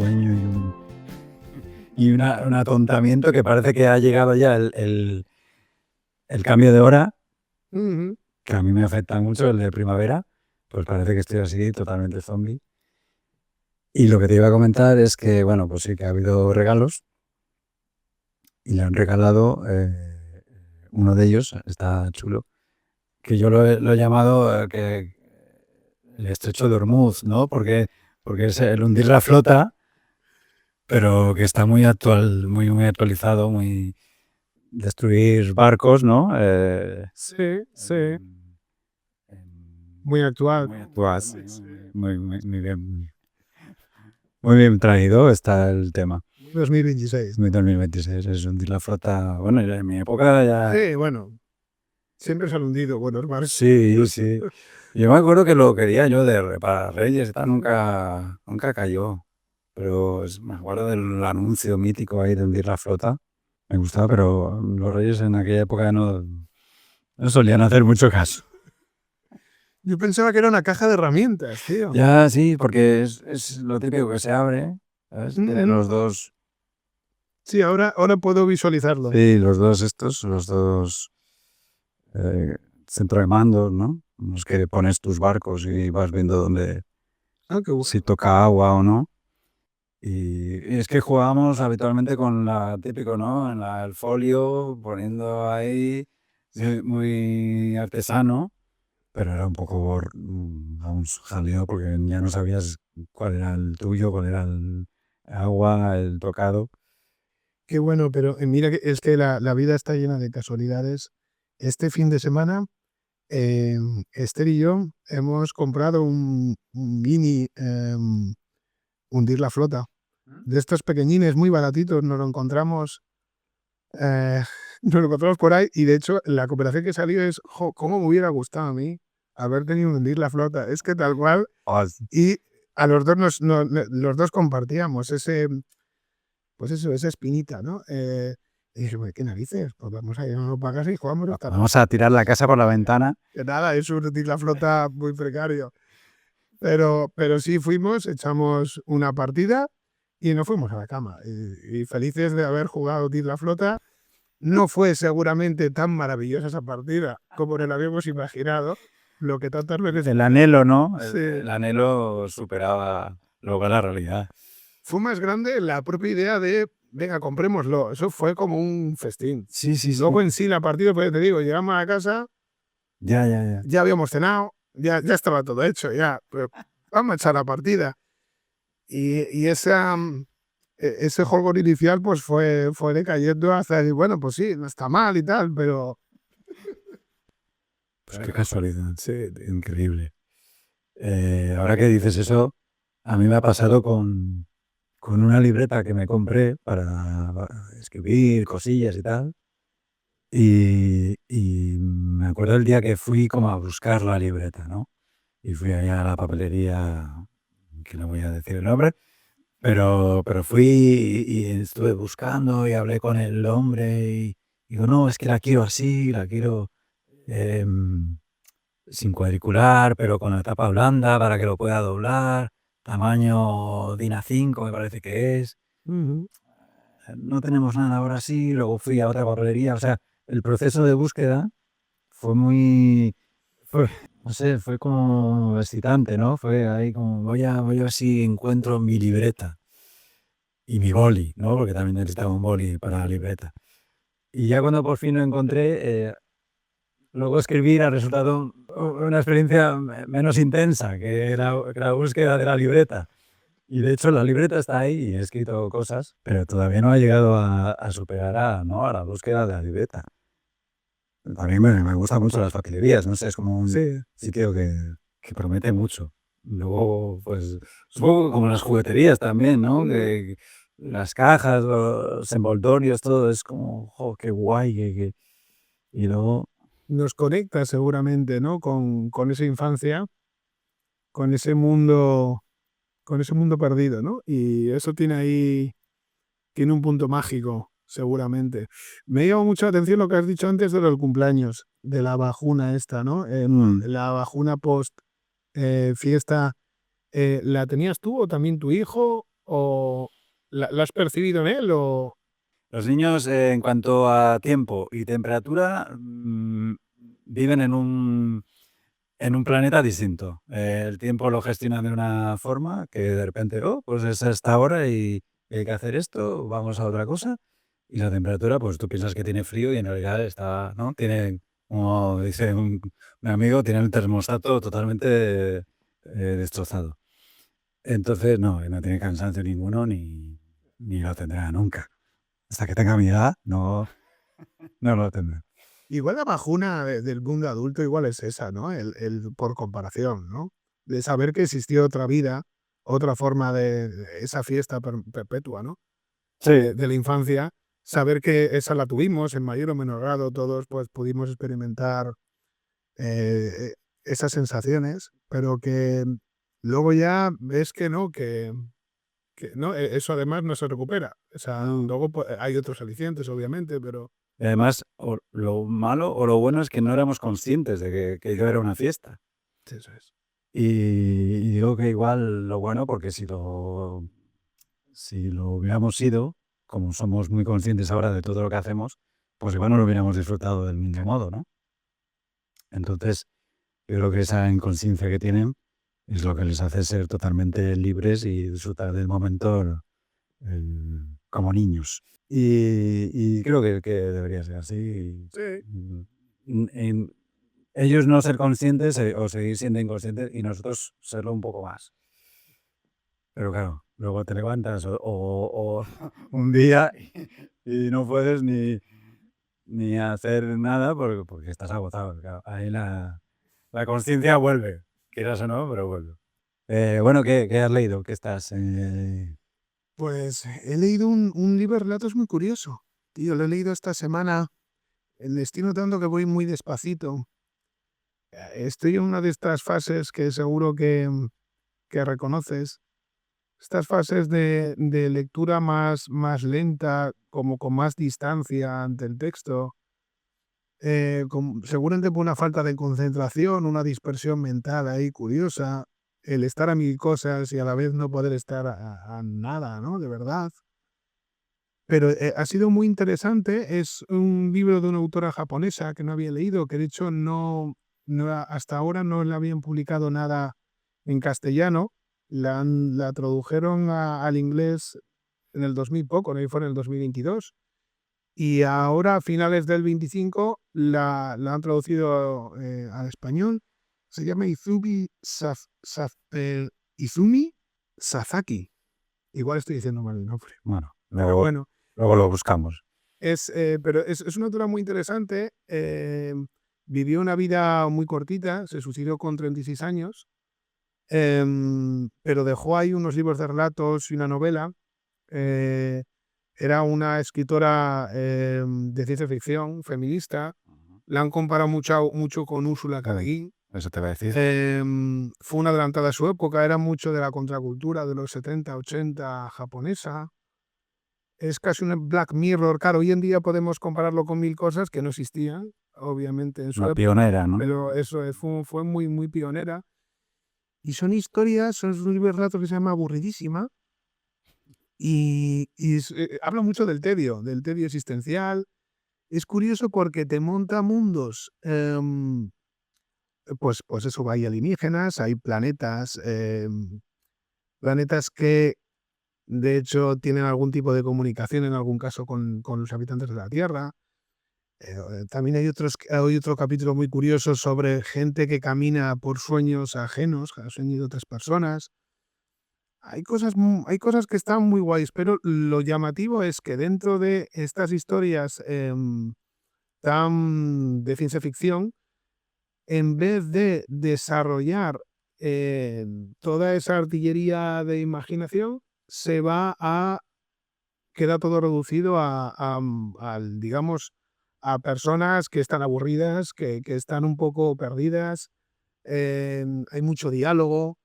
sueño y un atontamiento que parece que ha llegado ya el cambio de hora, que a mí me afecta mucho, el de primavera, pues parece que estoy así totalmente zombie. Y lo que te iba a comentar es que, bueno, pues sí que ha habido regalos y le han regalado, uno de ellos, está chulo, que yo lo he llamado que el estrecho de Hormuz, ¿no? Porque es el hundir la flota, pero que está muy actual, muy actualizado, muy destruir barcos, ¿no? Sí. Muy actual. Muy actual, muy bien traído está el tema. 2026. Muy 2026, es hundir la flota. Bueno, en mi época ya. Sí, bueno. Siempre se han hundido buenos barcos. Sí. Yo me acuerdo que lo quería yo para Reyes, nunca cayó. Pero me acuerdo del anuncio mítico ahí de hundir la flota. Me gustaba, pero los Reyes en aquella época no solían hacer mucho caso. Yo pensaba que era una caja de herramientas, tío. Ya, sí, porque es lo típico que se abre, ¿sabes? Tienen los dos. Sí, ahora puedo visualizarlo. Sí, los dos centro de mandos, ¿no? Los que pones tus barcos y vas viendo dónde, Qué bueno. si toca agua o no. Y es que jugábamos habitualmente con la típico, ¿no? En el folio, poniendo ahí, muy artesano, pero era un poco un jaleo porque ya no sabías cuál era el tuyo, cuál era el agua, el tocado. Qué bueno, pero mira que es que la vida está llena de casualidades. Este fin de semana, Esther y yo hemos comprado un mini hundir la flota. De estos pequeñines muy baratitos, nos lo encontramos por ahí y de hecho la cooperación que salió es, cómo me hubiera gustado a mí haber tenido un hundir la flota. Es que tal cual. Y a los dos los dos compartíamos ese, pues eso, esa espinita, ¿no? Y dije, ¿qué narices? Pues vamos a irnos para casa y jugamos. Vamos a tirar la casa por la ventana. Que nada, es un hundir la flota muy precario. Pero sí fuimos, echamos una partida y nos fuimos a la cama. Y felices de haber jugado hundir la flota. No fue seguramente tan maravillosa esa partida como nos la habíamos imaginado. Lo que tantas veces. El anhelo, ¿no? Sí. El anhelo superaba luego la realidad. Fue más grande la propia idea de, venga, comprémoslo. Eso fue como un festín. Sí. Luego en sí la partida, pues te digo, llegamos a casa, Ya. ya habíamos cenado, ya estaba todo hecho, ya. Pero vamos a echar la partida. Y ese juego inicial pues fue decayendo hasta decir, bueno, pues sí, no está mal y tal, pero. Pues qué casualidad, sí, increíble. Ahora que dices eso, a mí me ha pasado con una libreta que me compré para escribir cosillas y tal. Y me acuerdo el día que fui como a buscar la libreta, ¿no? Y fui allá a la papelería, que no voy a decir el nombre, pero fui y estuve buscando y hablé con el hombre y digo, no, es que la quiero así, la quiero sin cuadricular, pero con la tapa blanda para que lo pueda doblar, tamaño DIN A5 me parece que es. No tenemos nada ahora sí, luego fui a otra papelería, o sea, el proceso de búsqueda fue no sé, fue como excitante, ¿no? Fue ahí como, voy a ver si encuentro mi libreta y mi boli, ¿no? Porque también necesitaba un boli para la libreta. Y ya cuando por fin lo encontré, luego escribir ha resultado una experiencia menos intensa que la búsqueda de la libreta. Y de hecho la libreta está ahí y he escrito cosas, pero todavía no ha llegado a superar ¿no? a la búsqueda de la libreta. A mí me gustan mucho las papelerías, no sé, es como un sitio que promete mucho. Luego, pues, supongo como las jugueterías también, ¿no? Que las cajas, los envoltorios, todo es como, qué guay. Y luego. Nos conecta seguramente, ¿no? Con esa infancia, con ese mundo perdido, ¿no? Y eso tiene un punto mágico, seguramente. Me llama mucho la atención lo que has dicho antes de los cumpleaños, de la bajuna esta, ¿no? La bajuna post fiesta, ¿la tenías tú o también tu hijo? ¿O la has percibido en él? O... Los niños, en cuanto a tiempo y temperatura, viven en un planeta distinto. El tiempo lo gestionan de una forma que de repente, pues es esta hora y hay que hacer esto, vamos a otra cosa. Y la temperatura, pues tú piensas que tiene frío y en realidad está, ¿no? Tiene, como dice un amigo, tiene el termostato totalmente destrozado. Entonces, no tiene cansancio ninguno ni lo tendrá nunca. Hasta que tenga mi edad, no lo tendrá. Igual la bajuna del mundo adulto igual es esa, ¿no? El por comparación, ¿no? De saber que existió otra vida, otra forma de esa fiesta perpetua, ¿no? Sí. De la infancia, saber que esa la tuvimos en mayor o menor grado, todos pues pudimos experimentar esas sensaciones, pero que luego ya ves que no, que no, eso además no se recupera. O sea, luego hay otros alicientes, obviamente, pero... Y además, lo malo o lo bueno es que no éramos conscientes de que yo era una fiesta. Eso es. Y digo que igual lo bueno, porque si lo hubiéramos sido, como somos muy conscientes ahora de todo lo que hacemos, pues igual no lo hubiéramos disfrutado del mismo modo, ¿no? Entonces, yo creo que esa inconsciencia que tienen es lo que les hace ser totalmente libres y disfrutar del momento como niños. Y creo que debería ser así. Sí. Ellos no ser conscientes o seguir siendo inconscientes y nosotros serlo un poco más. Pero claro, luego te levantas o un día y no puedes ni hacer nada porque estás agotado. Claro, ahí la conciencia vuelve, quieras o no, pero vuelve. Bueno, ¿qué has leído? ¿Qué estás...? Pues he leído un libro de relatos muy curioso. Tío, lo he leído esta semana. Estoy notando que voy muy despacito. Estoy en una de estas fases que seguro que reconoces. Estas fases de lectura más lenta, como con más distancia ante el texto. Seguramente por una falta de concentración, una dispersión mental ahí curiosa. El estar a mil cosas y a la vez no poder estar a nada, ¿no? De verdad. Pero ha sido muy interesante. Es un libro de una autora japonesa que no había leído, que de hecho hasta ahora no le habían publicado nada en castellano. La tradujeron al inglés en el 2000 poco, ¿no? Y fue en el 2022. Y ahora, a finales del 25, la han traducido al español. Se llama Izumi Sasaki. Igual estoy diciendo mal el nombre. Bueno, Bueno, luego lo buscamos. pero es una autora muy interesante. Vivió una vida muy cortita, se suicidó con 36 años, pero dejó ahí unos libros de relatos y una novela. Era una escritora de ciencia ficción, feminista. La han comparado mucho con Úrsula K. Le Guin. Eso te va a decir. Fue una adelantada a su época, era mucho de la contracultura de los 70, 80 japonesa. Es casi un Black Mirror. Claro, hoy en día podemos compararlo con mil cosas que no existían, obviamente, en su Una época. pionera, ¿no? Pero eso fue muy, muy pionera. Y son historias, son un libro de relatos que se llama Aburridísima. Y habla mucho del tedio existencial. Es curioso porque te monta mundos, pues eso, hay alienígenas, hay planetas, planetas que de hecho tienen algún tipo de comunicación, en algún caso con los habitantes de la Tierra. También hay otro capítulo muy curioso sobre gente que camina por sueños ajenos, sueños de otras personas. Hay cosas que están muy guays, pero lo llamativo es que dentro de estas historias tan de ciencia ficción, en vez de desarrollar toda esa artillería de imaginación, queda todo reducido digamos, a personas que están aburridas, que están un poco perdidas. Hay mucho diálogo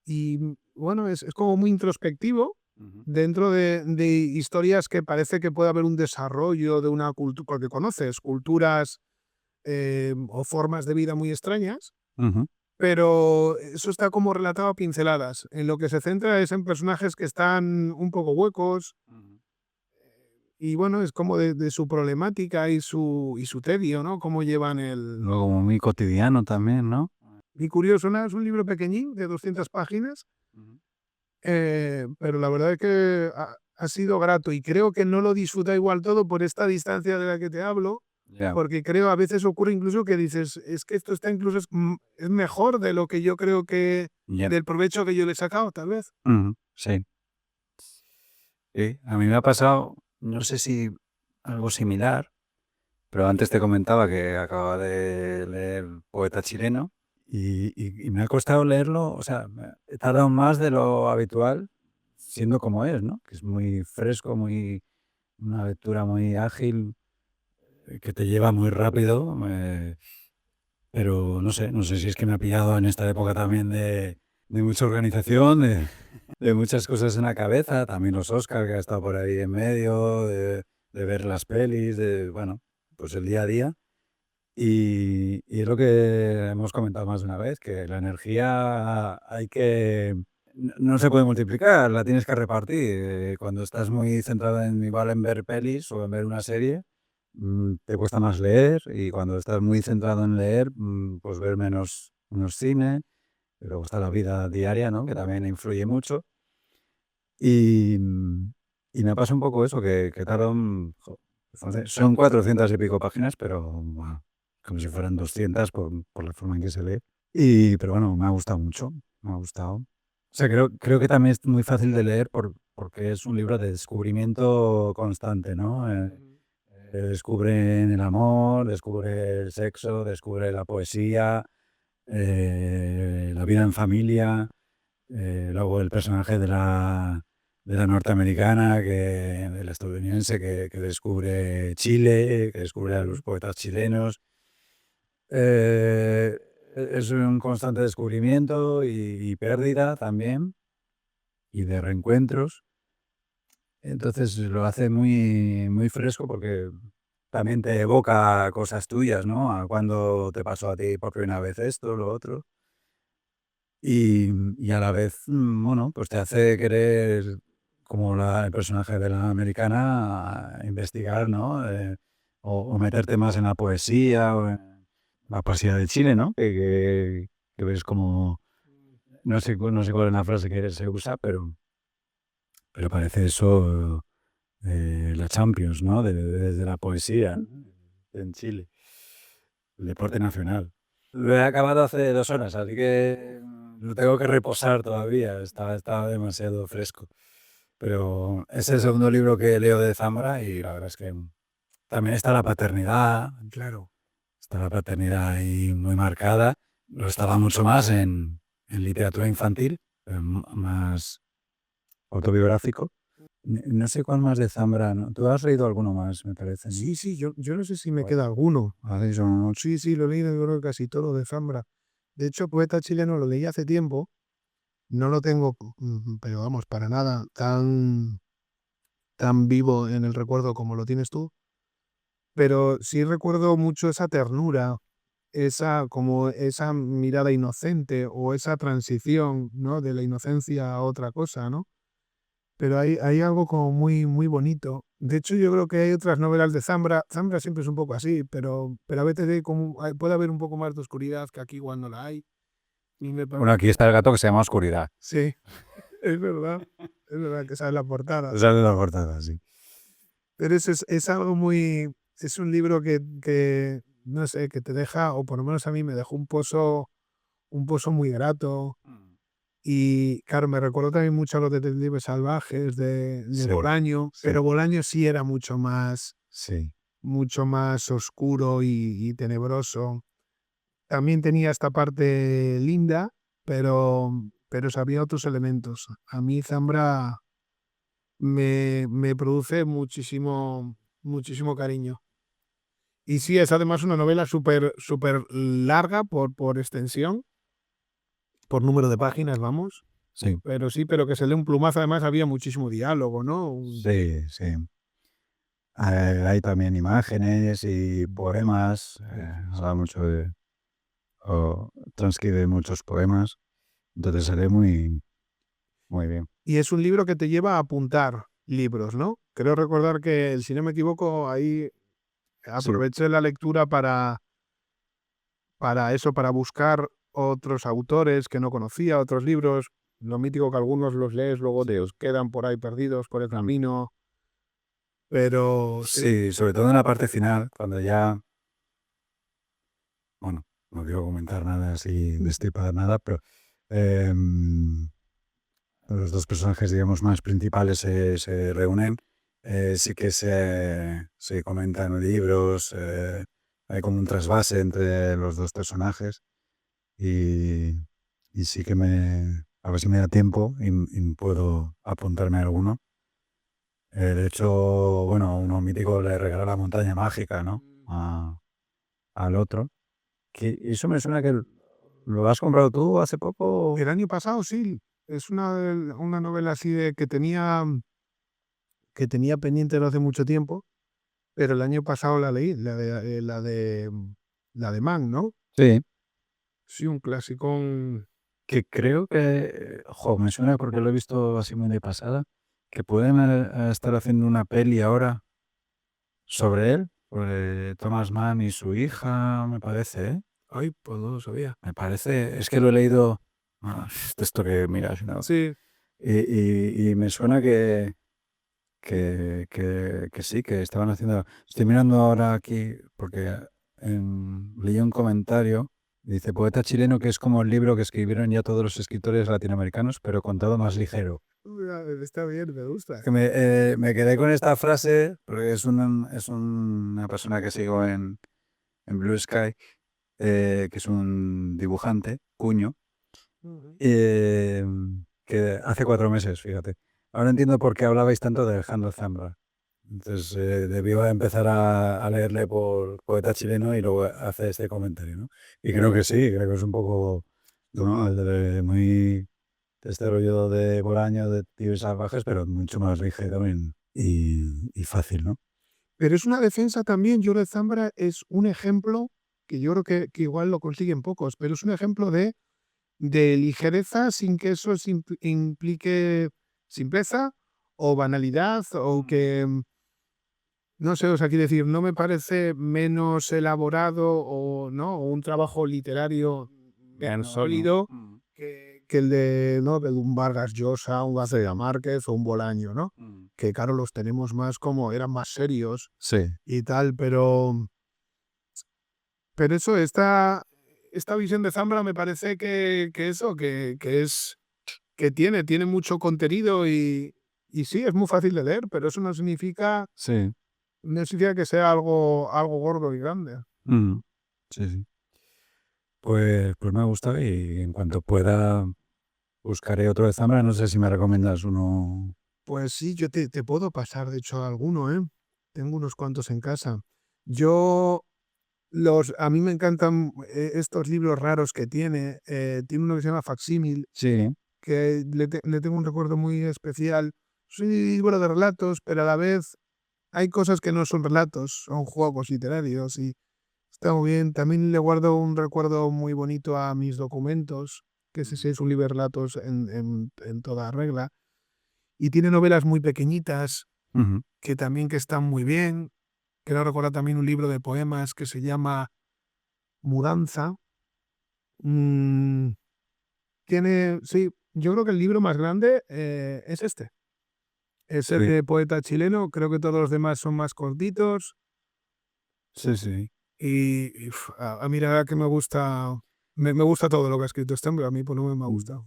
y bueno, es como muy introspectivo dentro de historias que parece que puede haber un desarrollo de una cultura, porque conoces culturas o formas de vida muy extrañas, pero eso está como relatado a pinceladas. En lo que se centra es en personajes que están un poco huecos y bueno, es como de su problemática y su tedio, ¿no? Cómo llevan el... Luego como muy cotidiano también, ¿no? Y curioso, ¿no? Es un libro pequeñín de 200 páginas, pero la verdad es que ha sido grato y creo que no lo disfruta igual todo por esta distancia de la que te hablo, Ya. porque creo a veces ocurre incluso que dices, es que esto está incluso es mejor de lo que yo creo que, Ya. del provecho que yo le he sacado, tal vez. Sí. Sí, a mí me ha pasado, no sé si algo similar, pero antes te comentaba que acababa de leer Poeta chileno y me ha costado leerlo, o sea, he tardado más de lo habitual, siendo como es, ¿no? Que es muy fresco, una lectura muy ágil, que te lleva muy rápido, pero no sé si es que me ha pillado en esta época también de mucha organización, de muchas cosas en la cabeza, también los Oscars que ha estado por ahí en medio, de ver las pelis, bueno, pues el día a día. Y es lo que hemos comentado más de una vez, que la energía no se puede multiplicar, la tienes que repartir. Cuando estás muy centrado igual en ver pelis o en ver una serie, te cuesta más leer, y cuando estás muy centrado en leer, pues ver menos cine. Y luego está la vida diaria, ¿no? Que también influye mucho. Y, y me pasa un poco eso, que tardan, son 400 y pico páginas, pero bueno, como si fueran 200 por la forma en que se lee. Pero bueno, me ha gustado mucho, me ha gustado. O sea, creo que también es muy fácil de leer porque es un libro de descubrimiento constante, ¿no? Descubre el amor, descubre el sexo, descubre la poesía, la vida en familia. Luego el personaje de la norteamericana, de la estadounidense, que descubre Chile, que descubre a los poetas chilenos. Eh, es un constante descubrimiento y pérdida también, y de reencuentros. Entonces lo hace muy fresco porque también te evoca cosas tuyas, ¿no? A cuando te pasó a ti por primera vez esto, lo otro. Y a la vez, bueno, pues te hace querer, como el personaje de la americana, investigar, ¿no? O meterte más en la poesía, o en la poesía de Chile, ¿no? Que ves como, no sé cuál es la frase que se usa, pero parece eso, la Champions, ¿no? Desde la poesía, ¿no? En Chile, el deporte nacional. Lo he acabado hace 2 horas, así que lo tengo que reposar todavía, está demasiado fresco. Pero es el segundo libro que leo de Zambra, y la verdad es que también está la paternidad, claro, está la paternidad ahí muy marcada. Lo estaba mucho más en literatura infantil, más autobiográfico. No sé cuál más de Zambra, ¿no? Tú has leído alguno más, me parece, ¿no? Sí, yo no sé si me queda alguno. Vale, son Sí, lo he leído, yo creo que casi todo de Zambra. De hecho, Poeta chileno lo leí hace tiempo, no lo tengo, pero vamos, para nada tan vivo en el recuerdo como lo tienes tú, pero sí recuerdo mucho esa ternura, como esa mirada inocente o esa transición, ¿no? De la inocencia a otra cosa, ¿no? Pero hay algo como muy bonito. De hecho, yo creo que hay otras novelas de Zambra. Zambra siempre es un poco así, pero a veces puede haber un poco más de oscuridad que aquí igual no la hay. Y Bueno, aquí está el gato que se llama Oscuridad. Sí, es verdad. Es verdad que esa es la portada. Esa es la portada, sí. Pero es algo es un libro no sé, que te deja, o por lo menos a mí me dejó un pozo muy grato. Y claro, me recuerdo también mucho a los detectives salvajes de Sí, Bolaño, sí. pero Bolaño sí era Sí. mucho más oscuro y tenebroso. También tenía esta parte linda, pero sabía otros elementos. A mí Zambra me produce muchísimo cariño. Y sí, es además una novela súper larga por extensión, por número de páginas, vamos. Sí, Pero sí, pero que se lee un plumazo. Además había muchísimo diálogo, ¿no? sí. Hay también imágenes y poemas. Habla mucho o transcribe muchos poemas, entonces sale muy, muy bien. Y es un libro que te lleva a apuntar libros, ¿no? Creo recordar que, si no me equivoco, ahí Sí, aproveché la lectura para eso, para buscar otros autores que no conocía, otros libros. Lo mítico que algunos los lees, luego te os quedan por ahí perdidos por el camino. Pero sí, sí, sobre todo en la parte final, cuando ya, bueno, no quiero comentar nada así, destripar nada, pero em, los dos personajes, digamos, más principales se reúnen, sí que se comentan libros, hay como un trasvase entre los dos personajes y, y sí que a ver si me da tiempo y puedo apuntarme a alguno. De hecho, bueno, uno mítico le regala la montaña mágica, ¿no? Al otro. Que eso me suena que lo has comprado tú hace poco. el año pasado sí, es una novela así que tenía pendiente no hace mucho tiempo, pero el año pasado la leí, la de Mann, ¿no? Sí. Sí, un clasicón. Que creo que, me suena porque lo he visto así muy de pasada, que pueden estar haciendo una peli ahora sobre él, sobre Thomas Mann y su hija, me parece, ¿eh? Ay, pues no lo sabía. Me parece, es que lo he leído, esto que miras, ¿no? Sí, Y me suena que sí, que estaban haciendo. Estoy mirando ahora aquí porque leí un comentario. Dice, poeta chileno que es como el libro que escribieron ya todos los escritores latinoamericanos, pero contado más ligero. está bien, me gusta. Que me quedé con esta frase porque es una persona que sigo en Blue Sky, que es un dibujante, Cuño, Ujú. eh, que hace 4 meses, fíjate. Ahora entiendo por qué hablabais tanto de Alejandro Zambra. Entonces debió empezar a leerle por poeta chileno y luego hace este comentario, ¿no? Y creo que sí, creo que es un poco, ¿no? Muy de este rollo de Bolaño, de Tíos Salvajes, pero mucho más ligero y fácil, ¿no? Pero es una defensa también, Jorge Zambra es un ejemplo, que yo creo que igual lo consiguen pocos, pero es un ejemplo de ligereza sin que eso implique simpleza o banalidad o que, no sé, o sea, quiero decir, no me parece menos elaborado o, ¿no? o un trabajo literario tan No, no. sólido que el de, ¿no? de un Vargas Llosa, un García Márquez o un Bolaño, ¿no? Que claro, los tenemos más como, eran más serios Sí, y tal, pero eso, esta visión de Zambra me parece que eso, que tiene mucho contenido y sí, es muy fácil de leer, pero eso sí. no significa que sea algo gordo y grande. Mm, sí, sí. Pues me ha gustado y en cuanto pueda buscaré otro de Zambra. No sé si me recomiendas uno. Pues sí, yo te puedo pasar, de hecho, alguno, ¿eh? Tengo unos cuantos en casa. Yo, a mí me encantan estos libros raros que tiene. Tiene uno que se llama Facsímil, Sí, que le tengo un recuerdo muy especial. Es un libro de relatos, pero a la vez hay cosas que no son relatos, son juegos literarios y está muy bien. También le guardo un recuerdo muy bonito a mis documentos, que ese sí es un libro de relatos en toda regla. Y tiene novelas muy pequeñitas ujú, que también que están muy bien. Quiero recordar también un libro de poemas que se llama Mudanza. Mm, sí, yo creo que el libro más grande es este. Es el sí, de poeta chileno, creo que todos los demás son más cortitos sí, sí. mí la verdad que me gusta todo lo que ha escrito este hombre, a mí por lo menos me ha Mm. gustado.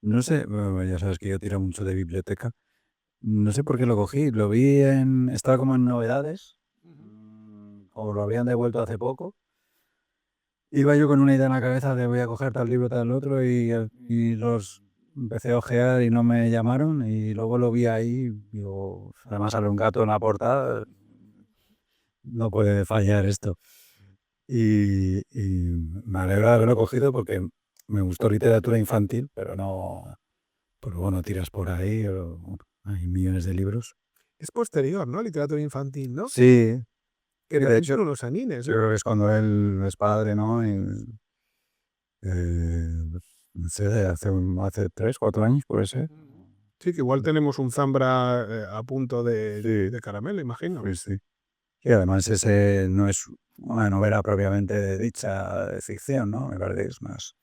No sé, bueno, ya sabes que yo tiro mucho de biblioteca. No sé por qué lo cogí. Lo vi estaba como en novedades, o lo habían devuelto hace poco. Iba yo con una idea en la cabeza de voy a coger tal libro, tal otro, y los empecé a ojear y no me llamaron. Y luego lo vi ahí, digo, además sale un gato en la portada, no puede fallar esto. Y me alegra de haberlo cogido porque me gustó literatura infantil, pero no, pero bueno, tiras por ahí, hay millones de libros. Es posterior, ¿no? Literatura infantil, ¿no? Sí, Que de también hecho, tiene unos anines, yo ¿eh? creo que es cuando él es padre, ¿no? No sé, hace 3, 4 años, puede ser. Sí, que igual tenemos un Zambra a punto Sí, de caramelo, imagino. pues sí. Y además ese no es una novela propiamente dicha de ficción, ¿no? Me parece que es más.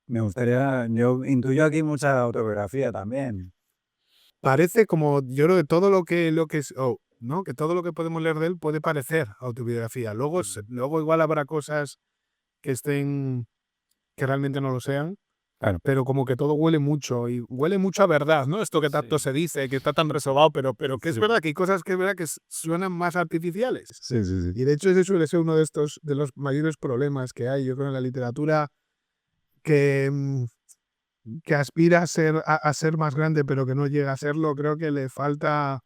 Me gustaría, yo intuyo aquí mucha autobiografía también. Parece como, yo creo que todo lo que es, ¿no? Que todo lo que podemos leer de él puede parecer autobiografía. Luego, luego igual habrá cosas que estén, que realmente no lo sean, Claro. pero como que todo huele mucho y huele mucho a verdad, ¿no? Esto que tanto Sí. se dice, que está tan resobado, pero que es Sí. verdad que hay cosas que es verdad que suenan más artificiales. Sí, sí, sí. Y de hecho ese suele ser uno de estos, de los mayores problemas que hay, yo creo, en la literatura, que, que aspira a ser más grande, pero que no llega a serlo. Creo que le falta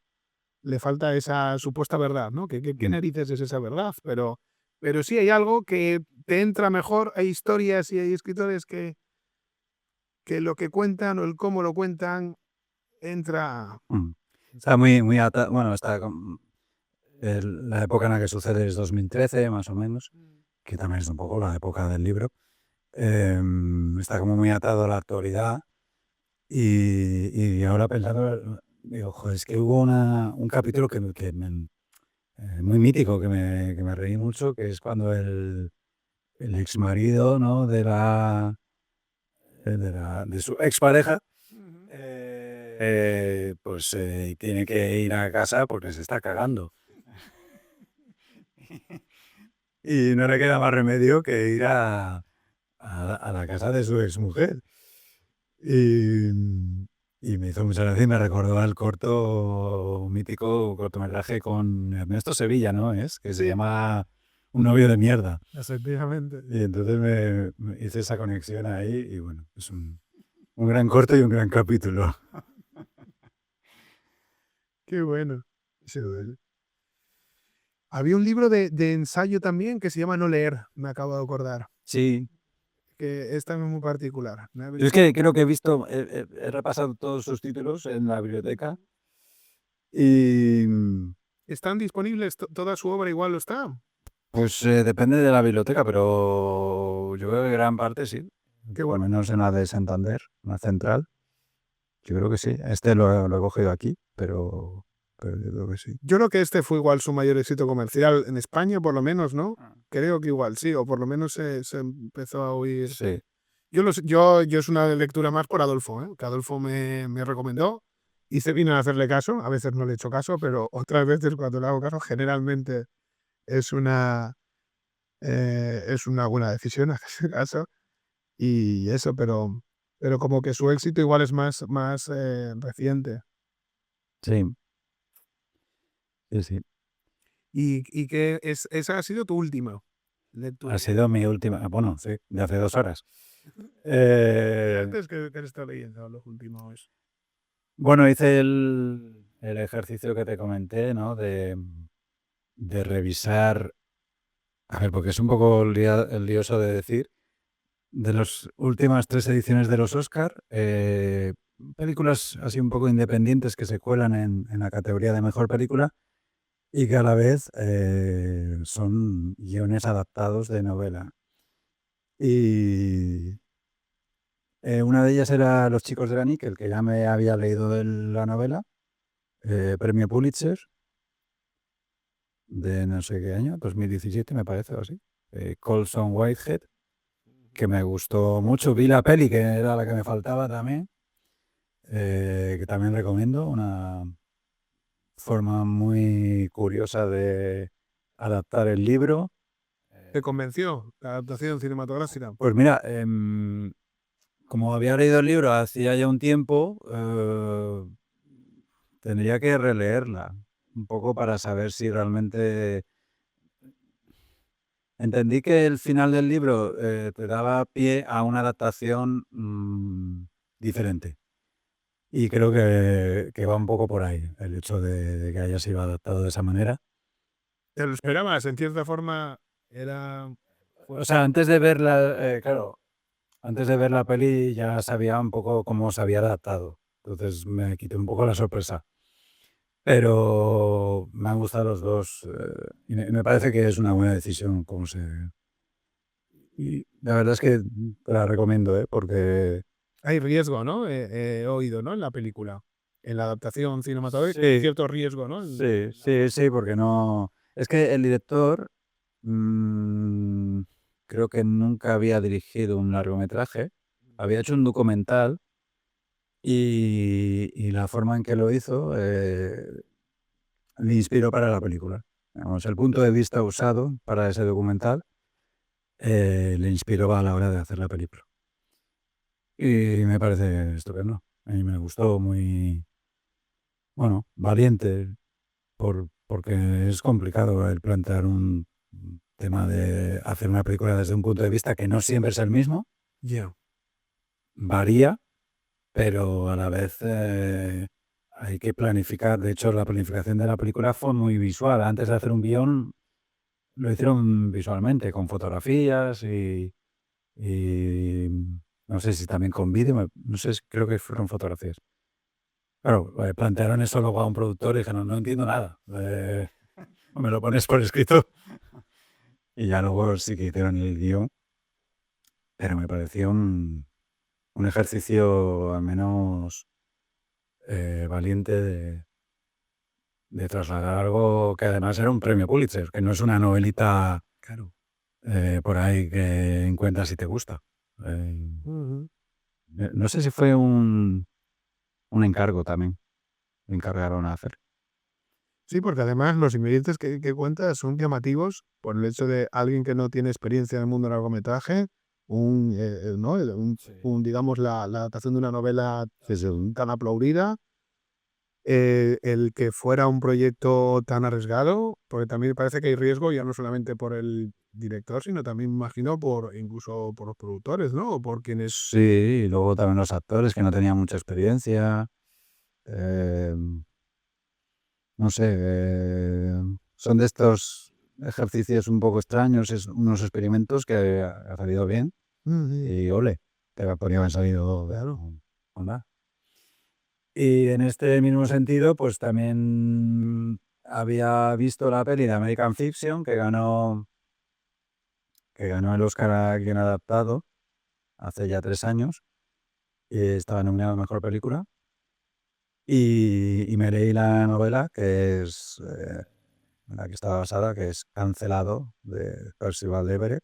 esa supuesta verdad, ¿no? ¿Qué narices es esa verdad? Pero sí hay algo que te entra mejor, hay historias y hay escritores que lo que cuentan o el cómo lo cuentan entra. Está muy, muy bueno, está la época en la que sucede es 2013, más o menos, que también es un poco la época del libro. Está como muy atado a la actualidad y ahora pensando, digo, joder, es que hubo un capítulo muy mítico que me reí mucho, que es cuando el ex marido, ¿no? De su expareja, pues tiene que ir a casa porque se está cagando. Y no le queda más remedio que ir a la casa de su exmujer. Y, y me hizo mucha gracia y me recordó al un mítico cortometraje con Ernesto Sevilla, ¿no? Que se llama Un novio de mierda. Efectivamente. Y entonces me hice esa conexión ahí y bueno, es un gran corto y un gran capítulo. Qué bueno. Sí, bueno. Había un libro de ensayo también que se llama No leer, me acabo de acordar, Sí, que es también muy particular. yo es que creo que he visto, he repasado todos sus títulos en la biblioteca y ¿Están disponibles toda su obra igual lo está? pues depende de la biblioteca, pero yo creo que gran parte sí, Qué por lo bueno. menos en la de Santander, la central, yo creo que sí. Lo he cogido aquí, pero yo creo que sí. Yo creo que este fue igual su mayor éxito comercial en España, por lo menos, ¿no? Creo que igual sí, o por lo menos se empezó a oír. Sí, Yo es una lectura más por Adolfo, ¿eh? Que Adolfo me recomendó y se vino a hacerle caso. A veces no le he hecho caso, pero otras veces cuando le hago caso, generalmente es es una buena decisión hacer caso. Y eso, pero como que su éxito igual es más reciente. sí, sí, sí. Y que esa ha sido tu última Ha lectura. sido mi última, bueno, sí, de hace 2 horas. ¿Y Eh, antes que estás leyendo los últimos? bueno, hice el ejercicio que te comenté, ¿no? De revisar, a ver, porque es un poco lioso de decir, de las últimas 3 ediciones de los Oscar, películas así un poco independientes que se cuelan en la categoría de mejor película y que a la vez son guiones adaptados de novela. Y una de ellas era Los chicos de la Níquel, que ya me había leído la novela, premio Pulitzer, de no sé qué año, 2017 me parece o así, Colson Whitehead, que me gustó mucho. Vi la peli, que era la que me faltaba también, que también recomiendo, una forma muy curiosa de adaptar el libro. ¿Te convenció la adaptación cinematográfica? Pues mira, como había leído el libro hacía ya un tiempo, tendría que releerla un poco para saber si realmente. Entendí que el final del libro te daba pie a una adaptación diferente. Y creo que va un poco por ahí, el hecho de que haya sido adaptado de esa manera. ¿Te lo esperabas? En cierta forma era. O sea, antes de verla, claro, antes de ver la peli ya sabía un poco cómo se había adaptado. Entonces me quité un poco la sorpresa. Pero me han gustado los dos y me parece que es una buena decisión cómo se. Y la verdad es que te la recomiendo, porque Hay riesgo, ¿no? He oído, ¿no? En la película. En la adaptación cinematográfica, sí, cierto riesgo, ¿no? sí, sí, sí, porque no... Es que el director mm, creo que nunca había dirigido un largometraje, había hecho un documental y la forma en que lo hizo me inspiró para la película. Vamos, el punto de vista usado para ese documental le inspiró a la hora de hacer la película. Y me parece estupendo. A mí me gustó muy, bueno, valiente, porque es complicado el plantear un tema de hacer una película desde un punto de vista que no siempre es el mismo, Ya. varía, pero a la vez hay que planificar. De hecho, la planificación de la película fue muy visual. Antes de hacer un guión, lo hicieron visualmente, con fotografías y no sé si también con vídeo, no sé, creo que fueron fotografías. Claro, plantearon eso luego a un productor y dijeron, no entiendo nada, me lo pones por escrito. Y ya luego sí que hicieron el guión, pero me pareció un ejercicio al menos valiente de trasladar algo que además era un premio Pulitzer, que no es una novelita Claro. por ahí que encuentras y te gusta. Eh, Ujú. no sé si fue un encargo también, me encargaron a hacer. Sí, porque además los ingredientes que cuentas son llamativos por el hecho de alguien que no tiene experiencia en el mundo del largometraje, ¿no? Sí. Digamos, la adaptación de una novela tan aplaudida, el que fuera un proyecto tan arriesgado, porque también parece que hay riesgo ya no solamente por el director, sino también, imagino, incluso por los productores, ¿no? O por quienes... Sí, y luego también los actores que no tenían mucha experiencia. eh, no sé, son de estos ejercicios un poco extraños, unos experimentos que ha salido bien Ujú. y ole, te podría haber salido Claro. mal. Y en este mismo sentido, pues también había visto la peli de American Fiction que ganó el Oscar a guion adaptado hace ya 3 años y estaba nominado a Mejor Película. Y me leí la novela, que es en la que estaba basada, que es Cancelado, de Percival Everett.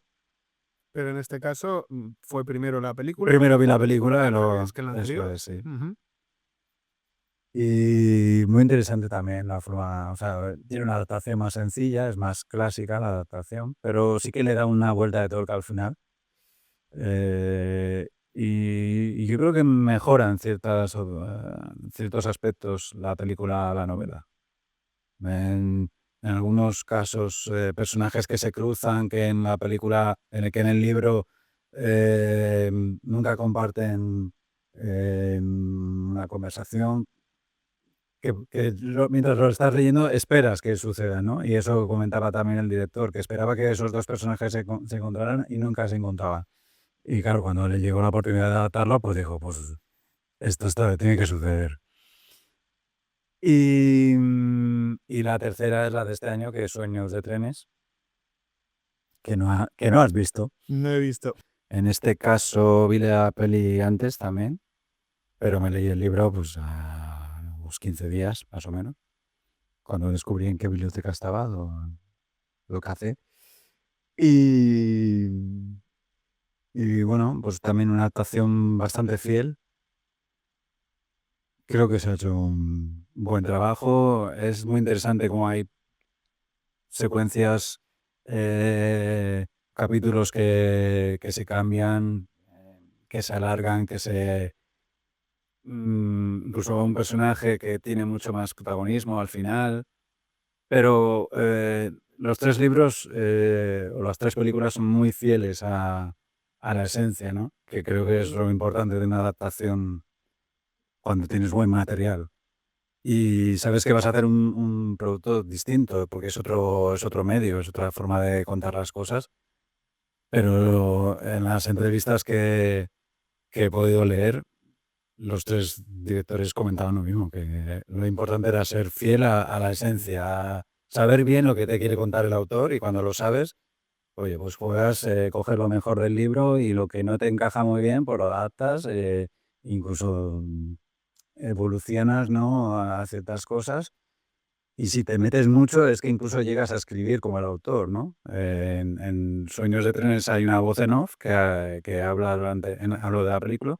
Pero en este caso fue primero la película, Primero vi la película, es que el eso anterior. es, sí. Ujú. Y muy interesante también la forma, o sea, tiene una adaptación más sencilla, es más clásica la adaptación, pero sí que le da una vuelta de tuerca al final. Y yo creo que mejora en ciertos aspectos la película a la novela. En algunos casos, personajes que se cruzan, que en la película, que en el libro nunca comparten una conversación, mientras lo estás leyendo esperas que suceda, ¿no? Y eso comentaba también el director, que esperaba que esos dos personajes se encontraran y nunca se encontraban. Y claro, cuando le llegó la oportunidad de adaptarlo, pues dijo, pues tiene que suceder. Y la tercera es la de este año, que es Sueños de trenes, que no has visto. No he visto. En este caso vi la peli antes también, pero me leí el libro pues a unos 15 días, más o menos, cuando descubrí en qué biblioteca estaba, lo que hace. Y, y bueno, pues también una adaptación bastante fiel. Creo que se ha hecho un buen trabajo. Es muy interesante cómo hay secuencias, capítulos que se cambian, que se alargan, incluso un personaje que tiene mucho más protagonismo al final. Pero los tres libros o las tres películas son muy fieles a la esencia, ¿no? Que creo que es lo importante de una adaptación cuando tienes buen material. Y sabes que vas a hacer un producto distinto, porque es otro medio, es otra forma de contar las cosas. Pero en las entrevistas que he podido leer, los tres directores comentaban lo mismo, que lo importante era ser fiel a la esencia, a saber bien lo que te quiere contar el autor y cuando lo sabes, oye, pues juegas, coges lo mejor del libro y lo que no te encaja muy bien, pues lo adaptas, incluso evolucionas, ¿no?, a ciertas cosas. Y si te metes mucho, es que incluso llegas a escribir como el autor, ¿no? En Sueños de trenes hay una voz en off que habla a lo de la película,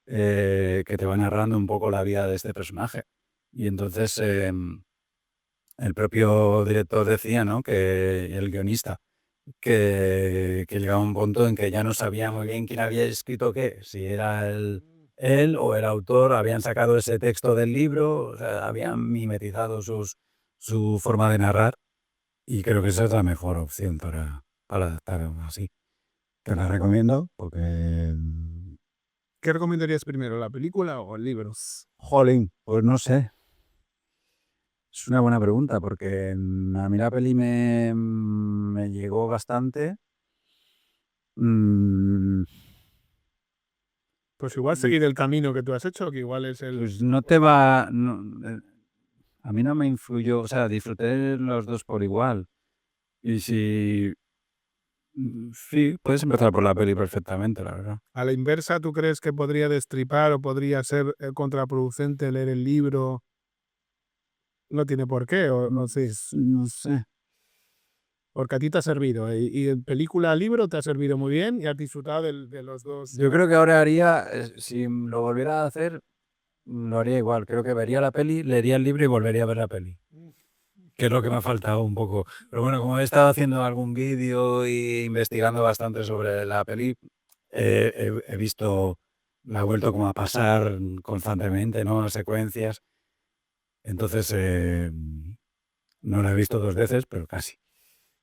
que te va narrando un poco la vida de este personaje. Y entonces el propio director decía, ¿no?, que el guionista, que llegaba un punto en que ya no sabía muy bien quién había escrito qué, si era él o el autor, habían sacado ese texto del libro, o sea, habían mimetizado su forma de narrar, y creo que esa es la mejor opción para adaptar algo así. Te la recomiendo porque, ¿Qué recomendarías primero, la película o el libro? jolín, pues no sé, es una buena pregunta porque a mí la peli me llegó bastante. Mm, Pues igual seguir el camino que tú has hecho, que igual es el... Pues no te va, a mí no me influyó, o sea, disfruté los dos por igual. Y si, sí, puedes empezar por la peli perfectamente, la verdad. A la inversa, ¿tú crees que podría destripar o podría ser contraproducente leer el libro? No tiene por qué, o sí. No sé. Porque a ti te ha servido. Y en película, libro, te ha servido muy bien y has disfrutado de los dos. Yo creo que ahora haría, si lo volviera a hacer, lo haría igual. Creo que vería la peli, leería el libro y volvería a ver la peli, que es lo que me ha faltado un poco. Pero bueno, como he estado haciendo algún vídeo y investigando bastante sobre la peli, he visto, la he vuelto como a pasar constantemente, ¿no?, secuencias. Entonces, no la he visto dos veces, pero casi.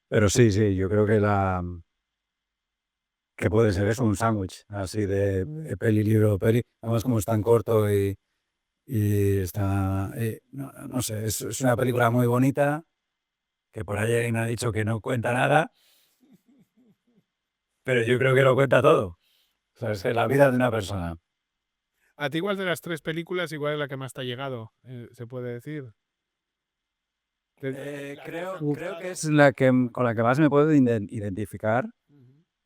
Pero sí, sí, yo creo que puede ser eso, un sándwich así de peli, libro, peli. Además, como es tan corto y está, no sé, es una película muy bonita, que por ahí alguien ha dicho que no cuenta nada, pero yo creo que lo cuenta todo. O sea, es la vida de una persona. A ti igual de las tres películas, igual es la que más te ha llegado, se puede decir. Creo que es la que, con la que más me puedo identificar,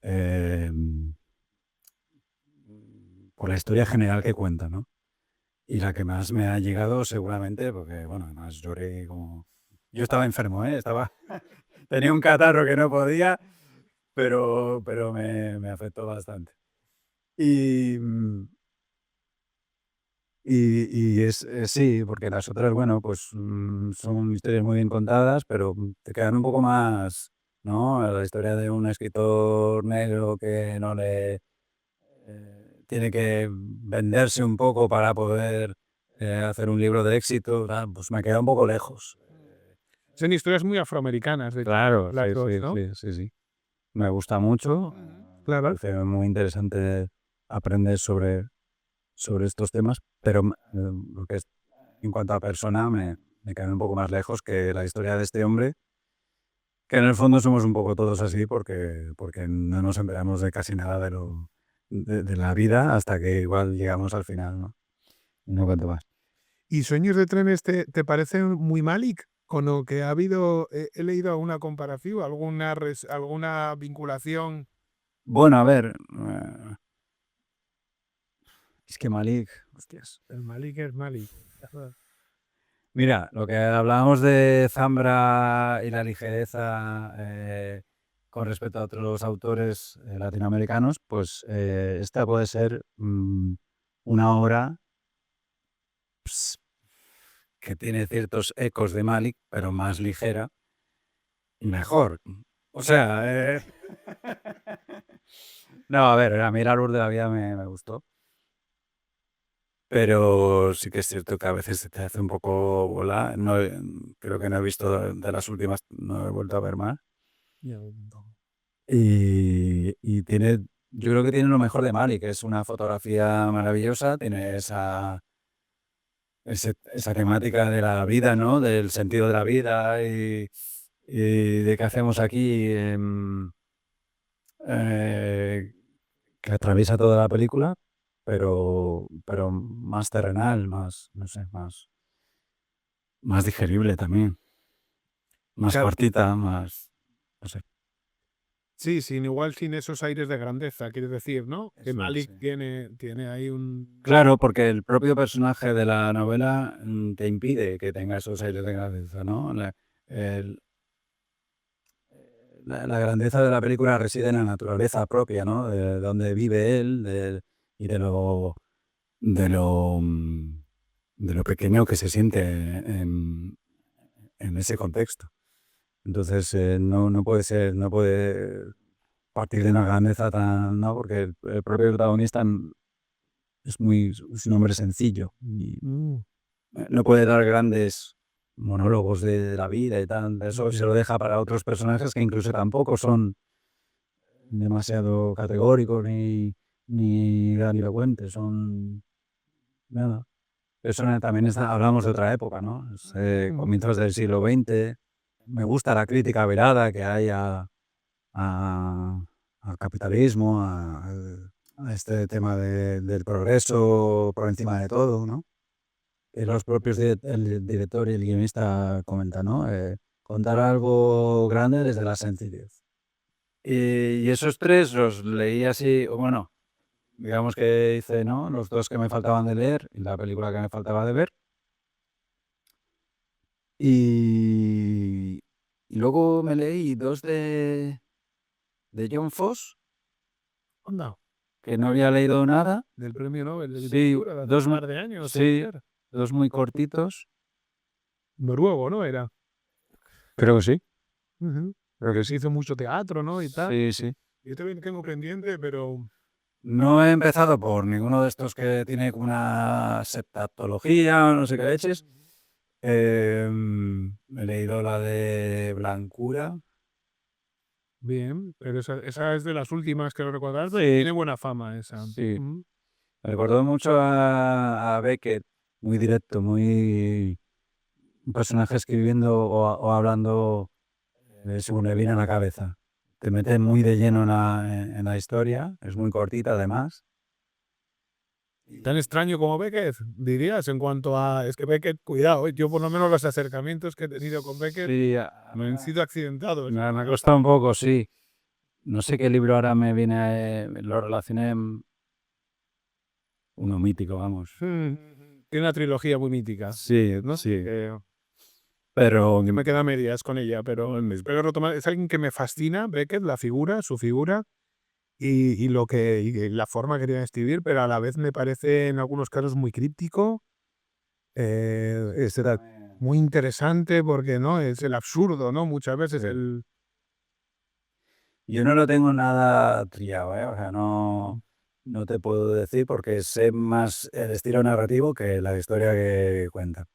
eh, por la historia general que cuenta, ¿no? Y la que más me ha llegado seguramente, porque, bueno, además lloré como... Yo estaba enfermo, ¿eh? Tenía un catarro que no podía, pero me afectó bastante. Y, sí, porque las otras, bueno, pues son historias muy bien contadas, pero te quedan un poco más, ¿no? La historia de un escritor negro que no le tiene que venderse un poco para poder hacer un libro de éxito, pues me queda un poco lejos. Son historias muy afroamericanas, de hecho, Claro, las sí, dos, sí, ¿no? sí, sí, sí. Me gusta mucho. Me Claro. parece muy interesante aprender sobre estos temas, pero lo que es, en cuanto a persona, me queda un poco más lejos que la historia de este hombre, que en el fondo somos un poco todos así porque no nos enteramos de casi nada de la vida hasta que igual llegamos al final, ¿no? No cuento más. ¿Y Sueños de trenes te parece muy Malik? Con lo que ha habido, he leído alguna comparación, alguna vinculación. Bueno, a ver, es que Malik, hostias. El Malik es Malik. Mira, lo que hablábamos de Zambra y la ligereza con respecto a otros autores latinoamericanos, pues esta puede ser una obra, ps, que tiene ciertos ecos de Malik, pero más ligera y mejor. O sea, no, a ver, a mí La Luz de la Vida me gustó, pero sí que es cierto que a veces se te hace un poco bola. No, creo que no he visto de las últimas, no he vuelto a ver más. Y tiene, yo creo que tiene lo mejor de Mali, que es una fotografía maravillosa, tiene esa temática de la vida, ¿no? Del sentido de la vida y de qué hacemos aquí, eh, que atraviesa toda la película, pero más terrenal, más, no sé, más digerible también, más Claro. cortita, más, no sé. Sí, sin esos aires de grandeza, quieres decir, ¿no? Que Eso es, Malik sí. tiene ahí un... Claro, porque el propio personaje de la novela te impide que tenga esos aires de grandeza, ¿no? El- la grandeza de la película reside en la naturaleza propia, ¿no? De donde vive él y de lo, mm, de lo pequeño que se siente en ese contexto. Entonces, no puede ser, no puede partir de una grandeza tan, ¿no? Porque el propio protagonista es un hombre sencillo y Mm, no puede dar grandes monólogos de la vida y tal. Eso se lo deja para otros personajes que incluso tampoco son demasiado categóricos ni grandilocuentes, son nada. Eso también hablamos de otra época, ¿no? mm. Comienzos del siglo XX. Me gusta la crítica velada que hay al capitalismo, a este tema del progreso por encima de todo, ¿no? Que los propios el director y el guionista comentan, ¿no? Contar algo grande desde la sencillez. Y esos tres los leí así, o bueno, digamos que hice, ¿no? Los dos que me faltaban de leer y la película que me faltaba de ver. Y, y luego me leí dos de John Foss, Anda, que no había leído nada. del premio Nobel de Sí, literatura de hace un par de años, puede sí, ser. dos muy cortitos. Noruego, ¿no? Era. Creo que sí, Ujú. creo que Se sí. hizo mucho teatro, ¿no? Y tal. Sí, sí. Yo también tengo pendiente, pero... No he empezado por ninguno de estos que tiene como una septatología o no sé qué leches. He leído la de Blancura. Bien, pero esa es de las últimas que lo recordar. Sí, Tiene buena fama esa. sí. Ujú. Me recordó mucho a Beckett, muy directo, muy un personaje escribiendo o hablando según le viene a la cabeza. Te mete muy de lleno en la historia, es muy cortita además. Tan extraño como Beckett, dirías, en cuanto a... Es que Beckett, cuidado, yo por lo menos los acercamientos que he tenido con Beckett Sí, me han sido accidentados. me ha costado un poco, sí. No sé qué libro ahora me viene, lo relacioné, uno mítico, vamos. Tiene una trilogía muy mítica, Sí, ¿no? sí. Pero Que me queda a medias con ella, pero espero retomar. Es alguien que me fascina, Beckett, la figura, su figura y la forma que tiene de escribir, pero a la vez me parece en algunos casos muy críptico, será. muy interesante porque no es el absurdo, ¿no? Muchas veces Sí. el... Yo no lo tengo nada trillado, ¿eh? O sea, no te puedo decir porque sé más el estilo narrativo que la historia que cuenta.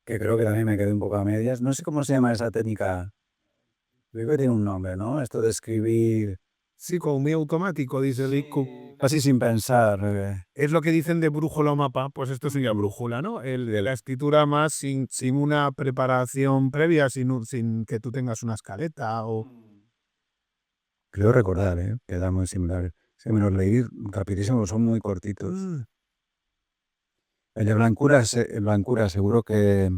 Que creo que también me quedé un poco a medias. No sé cómo se llama esa técnica. Creo que tiene un nombre, ¿no? Esto de escribir Sí, como muy automático, dice el... casi sin pensar. Es lo que dicen de brújula o mapa, pues esto sería brújula, ¿no? La escritura más sin una preparación previa, sin que tú tengas una escaleta o... Creo recordar, que era muy similar. Sí, me los leí rapidísimo, son muy cortitos. El de Blancura, Blancura seguro que...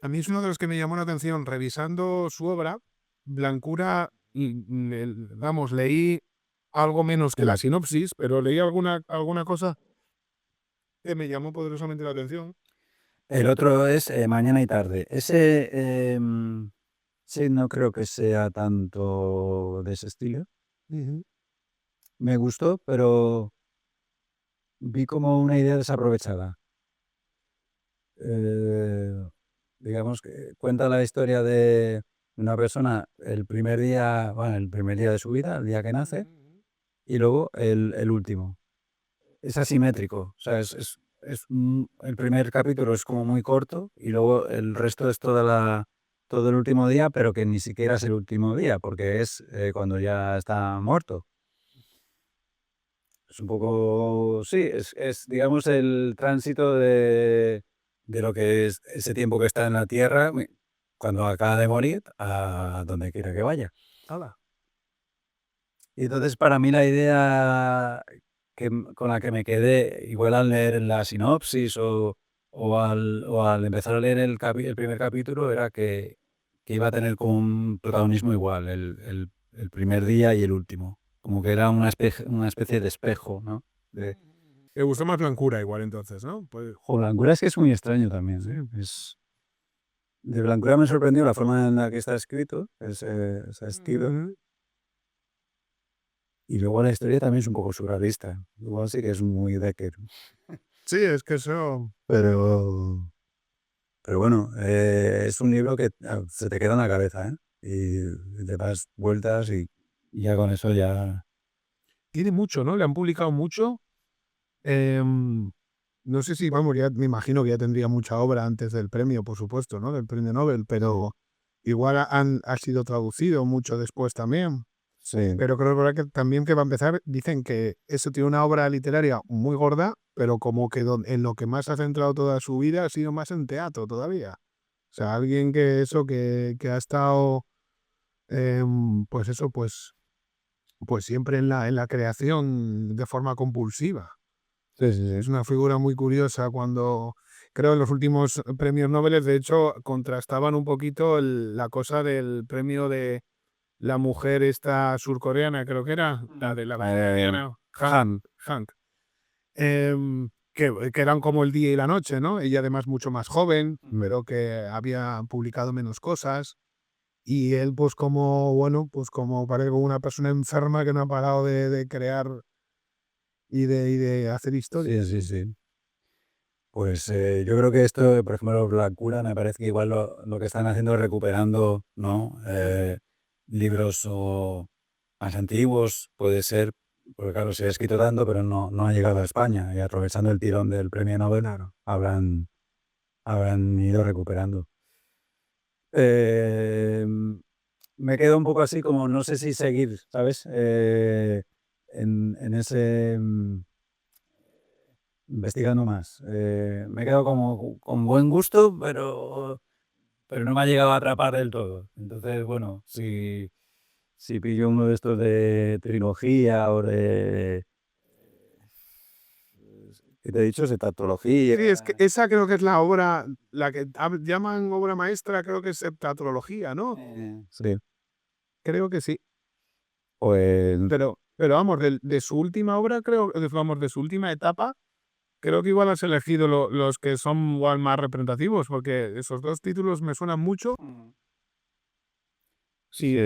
A mí es uno de los que me llamó la atención revisando su obra. Blancura, vamos, leí algo menos que la sinopsis, pero leí alguna cosa que me llamó poderosamente la atención. El otro es Mañana y Tarde. Sí, no creo que sea tanto de ese estilo. Ujú. Me gustó, pero vi como una idea desaprovechada. Eh, digamos que cuenta la historia de una persona el primer día, bueno, el primer día de su vida, el día que nace, y luego el último. Es asimétrico, o sea, el primer capítulo es como muy corto y luego el resto es todo el último día, pero que ni siquiera es el último día, porque es cuando ya está muerto. Es un poco, sí, digamos el tránsito de lo que es ese tiempo que está en la Tierra cuando acaba de morir a donde quiera que vaya. Hala. Y entonces para mí la idea con la que me quedé, igual al leer la sinopsis o al empezar a leer el primer capítulo, era que que iba a tener como un protagonismo igual, el primer día y el último. Como que era una especie de espejo, ¿no? Me gustó más Blancura igual entonces, ¿no? Pues, Blancura es que es muy extraño también. sí. De Blancura me sorprendió la forma en la que está escrito, ese estilo. Y luego la historia también es un poco surrealista. Igual sí que es muy Decker. Sí, es que eso... Pero bueno, es un libro que se te queda en la cabeza, ¿eh? Y te das vueltas y ya con eso ya... Tiene mucho, ¿no? Le han publicado mucho. No sé si, vamos, ya me imagino que ya tendría mucha obra antes del premio, por supuesto, ¿no? Del premio Nobel, pero igual ha sido traducido mucho después también. Sí, Pero creo que es verdad que también que va a empezar, dicen que eso tiene una obra literaria muy gorda, pero como que en lo que más ha centrado toda su vida ha sido más en teatro todavía. O sea, alguien que eso, que ha estado, pues eso, pues siempre en la creación de forma compulsiva. sí, sí, Es sí. una figura muy curiosa cuando, creo, en los últimos premios Nobel, de hecho, contrastaban un poquito la cosa del premio de la mujer esta surcoreana, creo que era, la de la Hank, que eran como el día y la noche, ¿no? Ella además mucho más joven, pero que había publicado menos cosas. Y él, pues como, bueno, pues como parece una persona enferma que no ha parado de crear y de hacer historia. Sí, sí, sí. Pues yo creo que esto, por ejemplo, Blancura, me parece que igual lo que están haciendo es recuperando, ¿no? Libros más antiguos, puede ser, porque claro, se ha escrito tanto, pero no ha llegado a España. Y aprovechando el tirón del premio Nobel, Claro. habrán ido recuperando. Eh, Me quedo un poco así como, no sé si seguir, ¿sabes? En ese... investigando más. Me he quedado como con buen gusto, pero no me ha llegado a atrapar del todo. Entonces, bueno, si pillo uno de estos de trilogía o de... ¿Qué te he dicho? De Sí, es que tetralogía. esa creo que es la obra, la que llaman obra maestra, creo que es Heptatrología, ¿no? Sí, Creo que sí. pues Pero vamos, de su última obra, vamos, de su última etapa, creo que igual has elegido los que son igual más representativos, porque esos dos títulos me suenan mucho. Sí,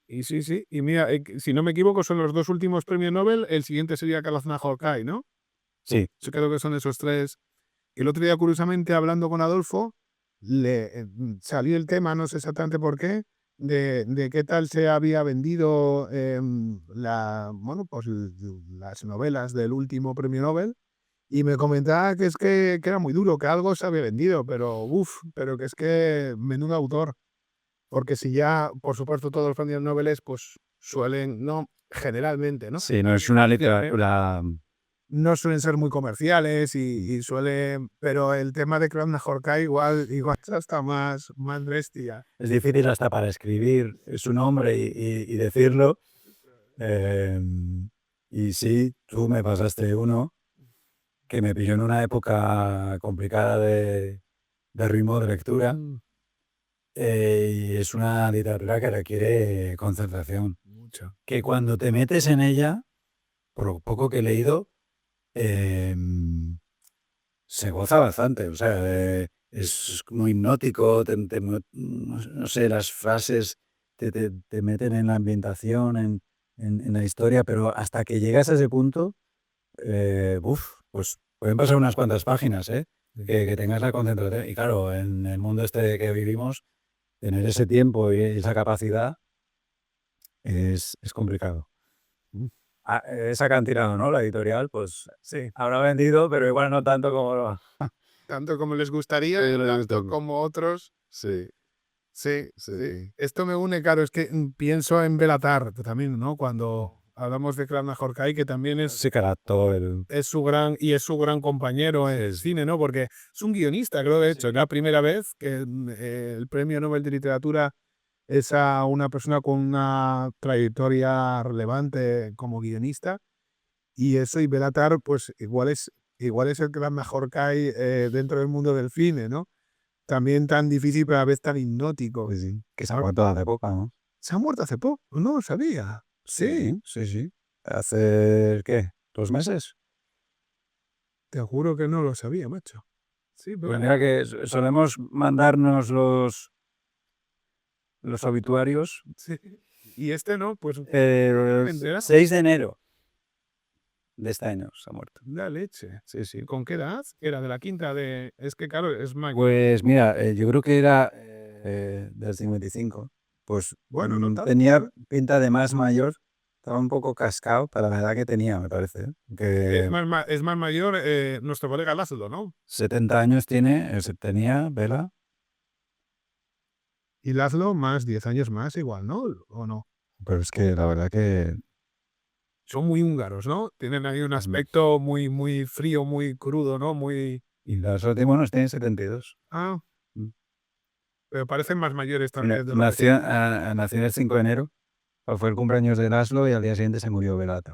y sí, sí. Y mira, si no me equivoco, son los dos últimos premios Nobel. El siguiente sería Kalazna-Jorkai, ¿no? sí, Yo creo que son esos tres. El otro día, curiosamente, hablando con Adolfo, salió el tema, no sé exactamente por qué, de qué tal se había vendido bueno, pues las novelas del último premio Nobel. Y me comentaba que es que era muy duro, que algo se había vendido, pero que es que menudo autor. Porque si ya, por supuesto, todos los premios Nobel pues suelen, no, generalmente, ¿no? sí, no es una literatura... No suelen ser muy comerciales y suelen, pero el tema de Krasna-Jorkai igual es hasta más bestia. Es difícil hasta para escribir su nombre y decirlo. Eh, y sí, tú me pasaste uno que me pilló en una época complicada de ritmo de lectura. Y es una literatura que requiere concentración. Mucho. Que cuando te metes en ella, por lo poco que he leído, se goza bastante. O sea, es como hipnótico, no sé, las frases te meten en la ambientación, en la historia, pero hasta que llegas a ese punto, pues pueden pasar unas cuantas páginas, ¿eh? Que tengas la concentración. Y claro, en el mundo este que vivimos, tener ese tiempo y esa capacidad es complicado. Esa que han tirado, ¿no? La editorial, pues Sí, habrá vendido, pero igual no tanto como... tanto como les gustaría, tanto como otros. Sí, Sí, sí, sí. Esto me une, claro, es que pienso en Belatar también, ¿no? Cuando hablamos de Krasna-Jorkai, que también sí que adaptó es su gran compañero en el cine, ¿no? Porque es un guionista, creo, de hecho, es la primera vez que el Premio Nobel de Literatura es a una persona con una trayectoria relevante como guionista. Y eso, y Belatar, pues igual es el Krasna-Jorkai dentro del mundo del cine, ¿no? También tan difícil, pero a la vez tan hipnótico. Pues sí, que se ha muerto hace poco, ¿no? ¿Se ha muerto hace poco? No lo sabía. Sí, sí, sí. ¿Hace qué? ¿2 meses? Te juro que no lo sabía, macho. Sí, Pues pero... mira que solemos mandarnos los obituarios Sí. Y este no, pues el enterado. 6 de enero de este año se ha muerto. La leche. Sí, sí. ¿Con qué edad? Era de la quinta de... Es que claro, es mayor. Pues mira, yo creo que era del 55. Pues Bueno, no tanto. tenía pinta de más mayor. Estaba un poco cascado para la edad que tenía, me parece. Es Que más mayor nuestro colega Lázaro, ¿no? 70 años tiene, tenía, Vela. Y Laszlo más 10 años más igual, ¿no? ¿O no? Pero es que la verdad que Son muy húngaros, ¿no? Tienen ahí un aspecto muy, muy frío, muy crudo, ¿no? Muy... Y las últimas tienen 72. Ah, Mm. pero parecen más mayores Mira, también de lo que... nació el 5 de enero. Fue el cumpleaños de Laszlo y al día siguiente se murió Velata.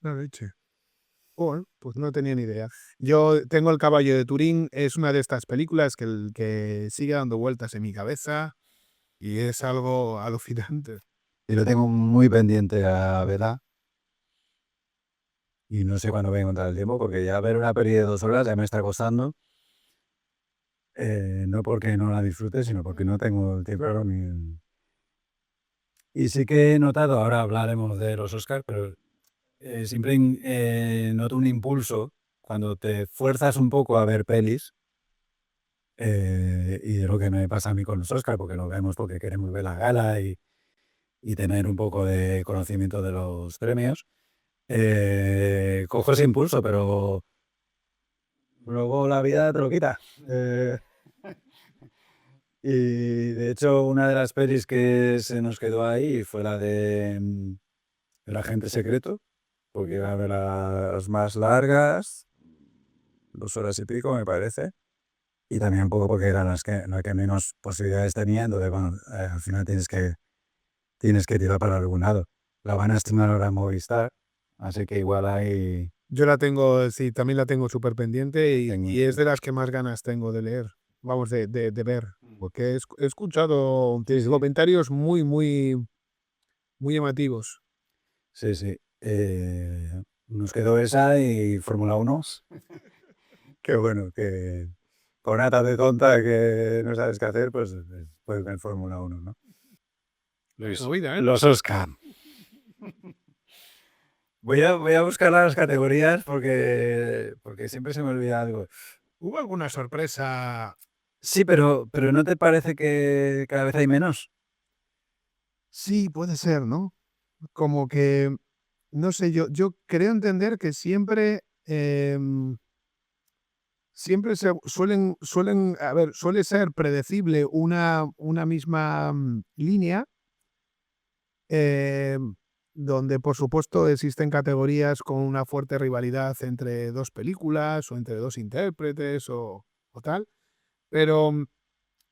La leche. Bueno, pues no tenía ni idea. Yo tengo El caballo de Turín, es una de estas películas que sigue dando vueltas en mi cabeza y es algo alucinante. Y lo tengo muy pendiente a Vela. Y no sé cuándo voy a encontrar el tiempo, porque ya ver una peli de 2 horas ya me está costando. No porque no la disfrute, sino porque no tengo el tiempo ni... Y sí que he notado, ahora hablaremos de los Oscars, pero siempre noto un impulso cuando te fuerzas un poco a ver pelis, y de lo que me pasa a mí con los Oscars, porque lo vemos porque queremos ver la gala y tener un poco de conocimiento de los premios. Cojo ese impulso, pero luego la vida te lo quita. Y de hecho, una de las pelis que se nos quedó ahí fue la de El agente secreto, porque era de las más largas, 2 horas y pico, me parece. Y también un poco porque eran las que menos posibilidades tenía, entonces, bueno, al final tienes que tirar para algún lado. La van a estrenar ahora en Movistar, así que igual hay... Yo la tengo, sí, también la tengo súper pendiente Tengo- y es de las que más ganas tengo de leer, vamos, de ver, porque he escuchado Sí, sí. comentarios muy, muy, muy llamativos. Sí, sí. Nos quedó esa y Fórmula 1. Qué bueno, que con una tarde tonta que no sabes qué hacer, pues puedes ver Fórmula 1, ¿no? Movida, ¿eh? Los Oscar. Voy a buscar las categorías porque siempre se me olvida algo. ¿Hubo alguna sorpresa? Sí, pero ¿no te parece que cada vez hay menos? Sí, puede ser, ¿no? Como que, no sé, yo creo entender que siempre, siempre a ver, suele ser predecible una misma línea, em, donde por supuesto existen categorías con una fuerte rivalidad entre dos películas o entre dos intérpretes o tal, pero,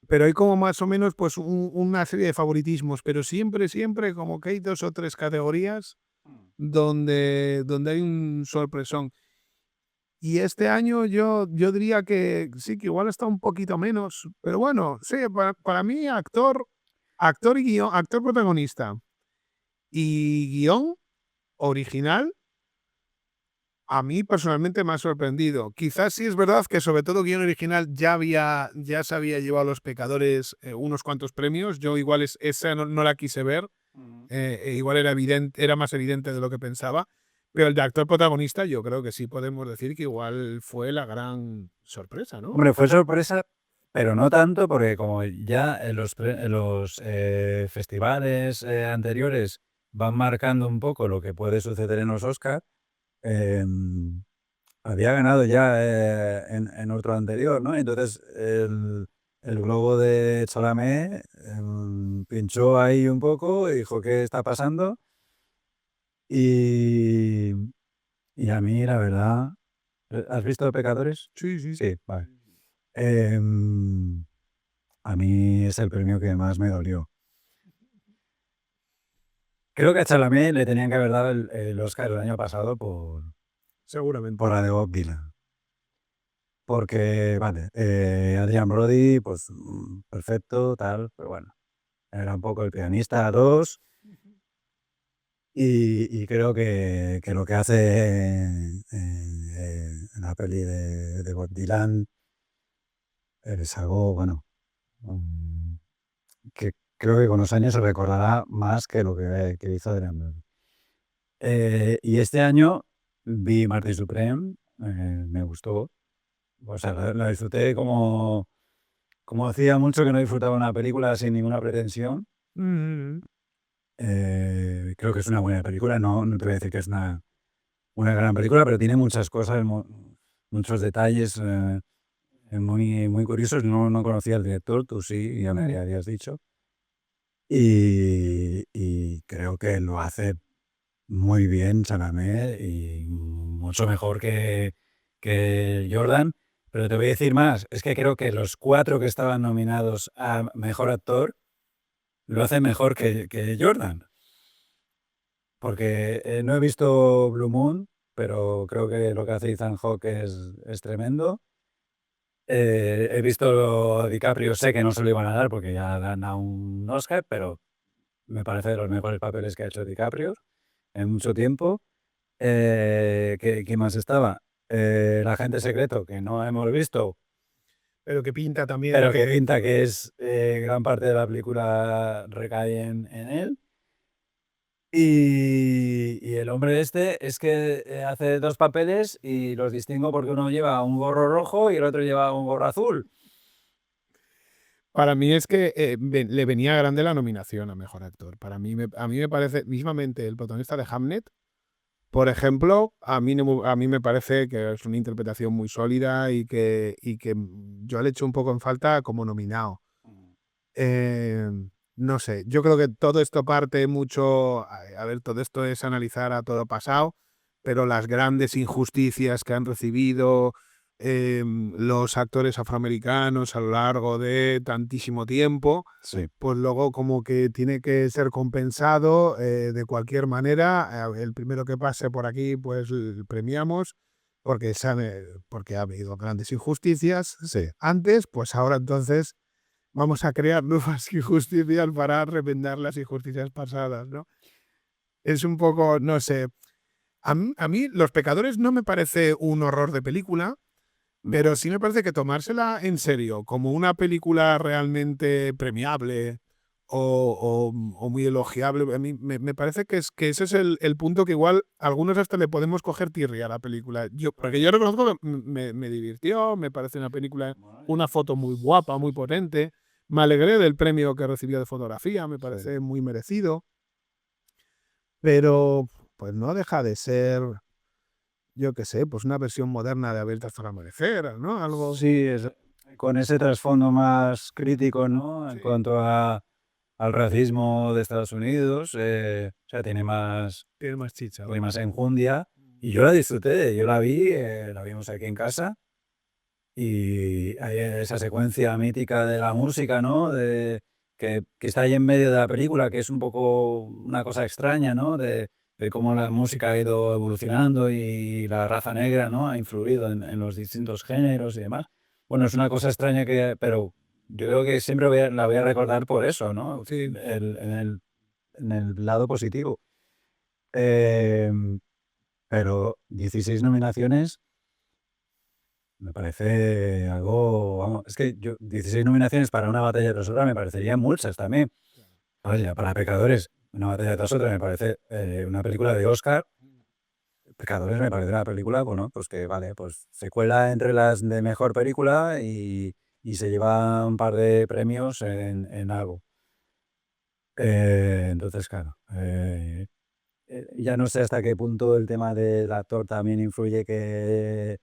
pero hay como más o menos pues una serie de favoritismos, pero siempre, siempre como que hay 2 o 3 categorías donde hay un sorpresón. Y este año yo diría que sí, que igual está un poquito menos, pero bueno, sí, para mí actor y guión, actor protagonista y guión original, a mí personalmente me ha sorprendido. Quizás sí es verdad que sobre todo guión original ya se había llevado a Los Pecadores unos cuantos premios. Yo igual esa no la quise ver, igual era más evidente de lo que pensaba. Pero el de actor protagonista yo creo que sí podemos decir que igual fue la gran sorpresa, ¿no? Hombre, fue sorpresa, pero no tanto porque como ya en los festivales anteriores van marcando un poco lo que puede suceder en los Oscars, había ganado ya en otro anterior, ¿no? Entonces el globo de Chalamet pinchó ahí un poco y dijo, ¿qué está pasando? Y, y a mí, la verdad, ¿has visto Pecadores? Sí, sí. Sí, vale. Em, a mí es el premio que más me dolió. Creo que a Chalamet le tenían que haber dado el Oscar el año pasado Seguramente. por la de Bob Dylan. porque, vale, Adrian Brody, pues perfecto, tal, pero bueno, era un poco El pianista 2 y creo que lo que hace en la peli de Bob Dylan es algo, bueno, mm, que creo que con los años se recordará más que lo que hizo Adrian Brody. Y este año vi Marty Supreme, me gustó, o sea, la disfruté como hacía mucho que no disfrutaba una película sin ninguna pretensión. Mm, Creo que es una buena película, no te voy a decir que es una gran película, pero tiene muchas cosas, muchos detalles muy, muy curiosos. No conocía al director, tú sí, ya me habías dicho. Y creo que lo hace muy bien Chalamet y mucho mejor que Jordan. Pero te voy a decir más, es que creo que los 4 que estaban nominados a Mejor Actor lo hacen mejor que Jordan. Porque no he visto Blue Moon, pero creo que lo que hace Ethan Hawke es tremendo. He visto a DiCaprio, sé que no se lo iban a dar porque ya dan a un Oscar, pero me parece de los mejores papeles que ha hecho DiCaprio en mucho tiempo. ¿Qué más estaba? El agente secreto, que no hemos visto, pero que pinta también. pero que pinta que es gran parte de la película recae en él. Y el hombre este es que hace 2 papeles y los distingo porque uno lleva un gorro rojo y el otro lleva un gorro azul. Para mí es que le venía grande la nominación a Mejor Actor. A mí me parece, mismamente, el protagonista de Hamnet, por ejemplo, a mí me parece que es una interpretación muy sólida y que yo le echo un poco en falta como nominado. Eh, no sé, yo creo que todo esto parte mucho, a ver, todo esto es analizar a todo pasado, pero las grandes injusticias que han recibido los actores afroamericanos a lo largo de tantísimo tiempo, Sí. pues luego como que tiene que ser compensado de cualquier manera. El primero que pase por aquí, pues premiamos, porque ha habido grandes injusticias Sí. antes, pues ahora entonces vamos a crear nuevas injusticias para remendar las injusticias pasadas, ¿no? Es un poco, no sé. A mí Los Pecadores no me parece un horror de película, pero sí me parece que tomársela en serio, como una película realmente premiable o muy elogiable, a mí me parece que ese es el punto que igual algunos hasta le podemos coger tirria a la película. Porque yo reconozco que me divirtió, me parece una película, una foto muy guapa, muy potente. Me alegré del premio que recibió de fotografía, me parece muy merecido, pero pues no deja de ser, yo qué sé, pues una versión moderna de Abiertas hasta el amanecer, ¿no? Algo. Sí, con ese trasfondo más crítico, ¿no? En Sí, cuanto al racismo de Estados Unidos, o sea, tiene más chicha, tiene vaya. más enjundia. Y yo la disfruté, yo la vimos aquí en casa. Y hay esa secuencia mítica de la música, ¿no? Que está ahí en medio de la película, que es un poco una cosa extraña, ¿no? De cómo la música ha ido evolucionando y la raza negra, ¿no? Ha influido en los distintos géneros y demás. Bueno, es una cosa extraña pero yo creo que siempre la voy a recordar por eso, ¿no? Sí, En el lado positivo. Em, pero 16 nominaciones. Me parece algo, vamos, es que 16 nominaciones para una batalla tras otra me parecerían muchas también. Vaya, para Pecadores, una batalla tras otra me parece una película de Oscar. Pecadores me parece una película, bueno, pues que vale, pues se cuela entre las de mejor película y se lleva un par de premios en algo. Entonces, claro, ya no sé hasta qué punto el tema del actor también influye que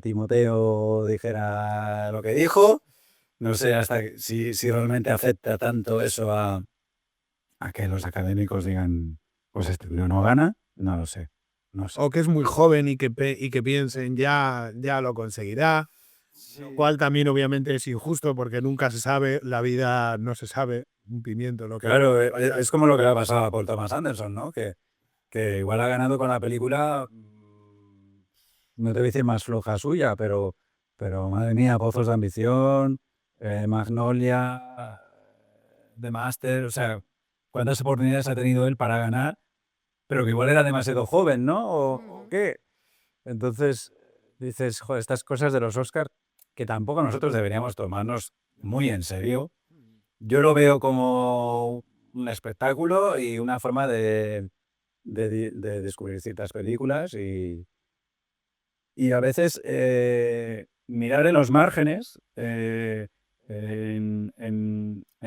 Timoteo dijera lo que dijo. No sé hasta si realmente afecta tanto eso a que los académicos digan, pues este no gana. No lo sé. No sé. o que es muy joven y que piensen ya lo conseguirá, lo Sí. cual también obviamente es injusto porque nunca se sabe, la vida no se sabe, un pimiento lo que. Claro, es como lo que le ha pasado a Paul Thomas Anderson, ¿no? Que igual ha ganado con la película, no te voy a decir más floja suya, pero Pero madre mía, Pozos de Ambición, Magnolia, The Master, o sea, ¿cuántas oportunidades ha tenido él para ganar? Pero que igual era demasiado joven, ¿no? ¿O qué? Entonces dices, joder, estas cosas de los Oscars que tampoco nosotros deberíamos tomarnos muy en serio. Yo lo veo como un espectáculo y una forma de descubrir ciertas películas y a veces mirar en los márgenes, en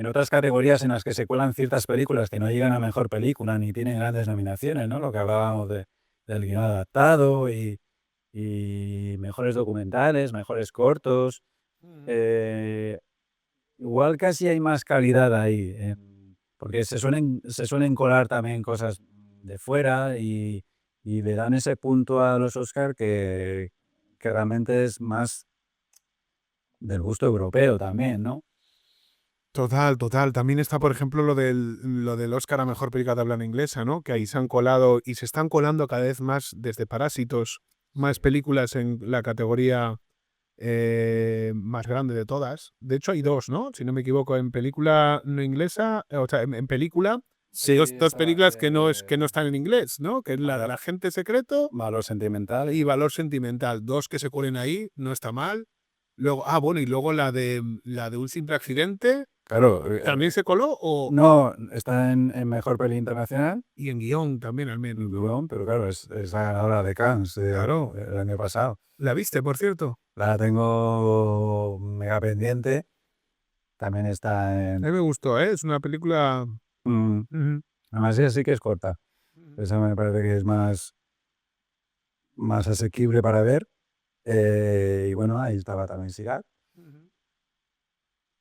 otras categorías en las que se cuelan ciertas películas que no llegan a mejor película ni tienen grandes nominaciones, ¿no? Lo que hablábamos del guion adaptado y mejores documentales, mejores cortos. Igual casi hay más calidad ahí, porque se suelen colar también cosas de fuera y le dan ese punto a los Oscar que realmente es más del gusto europeo también, ¿no? Total, total. También está, por ejemplo, lo del Oscar a Mejor Película de Habla Inglesa, ¿no? Que ahí se han colado y se están colando cada vez más desde Parásitos, más películas en la categoría más grande de todas. De hecho, hay dos, ¿no? Si no me equivoco, en película no inglesa, o sea, en película, Sí, dos películas que no están en inglés, ¿no? Que es la del Agente Secreto Valor Sentimental. y Valor Sentimental. Dos que se cuelen ahí, no está mal. Luego, bueno, y luego la de Un Simple Accidente, Claro, ¿también se coló? no, está en Mejor Peli Internacional, Y en guión también, al menos. pero claro, es ganadora de Cannes Claro. el año pasado. ¿La viste, por cierto? La tengo mega pendiente. También está A mí me gustó, ¿eh? Es una película... Mm, Ujú. Además, ella sí que es corta. Esa me parece que es más asequible para ver. Y bueno, ahí estaba también Sigal.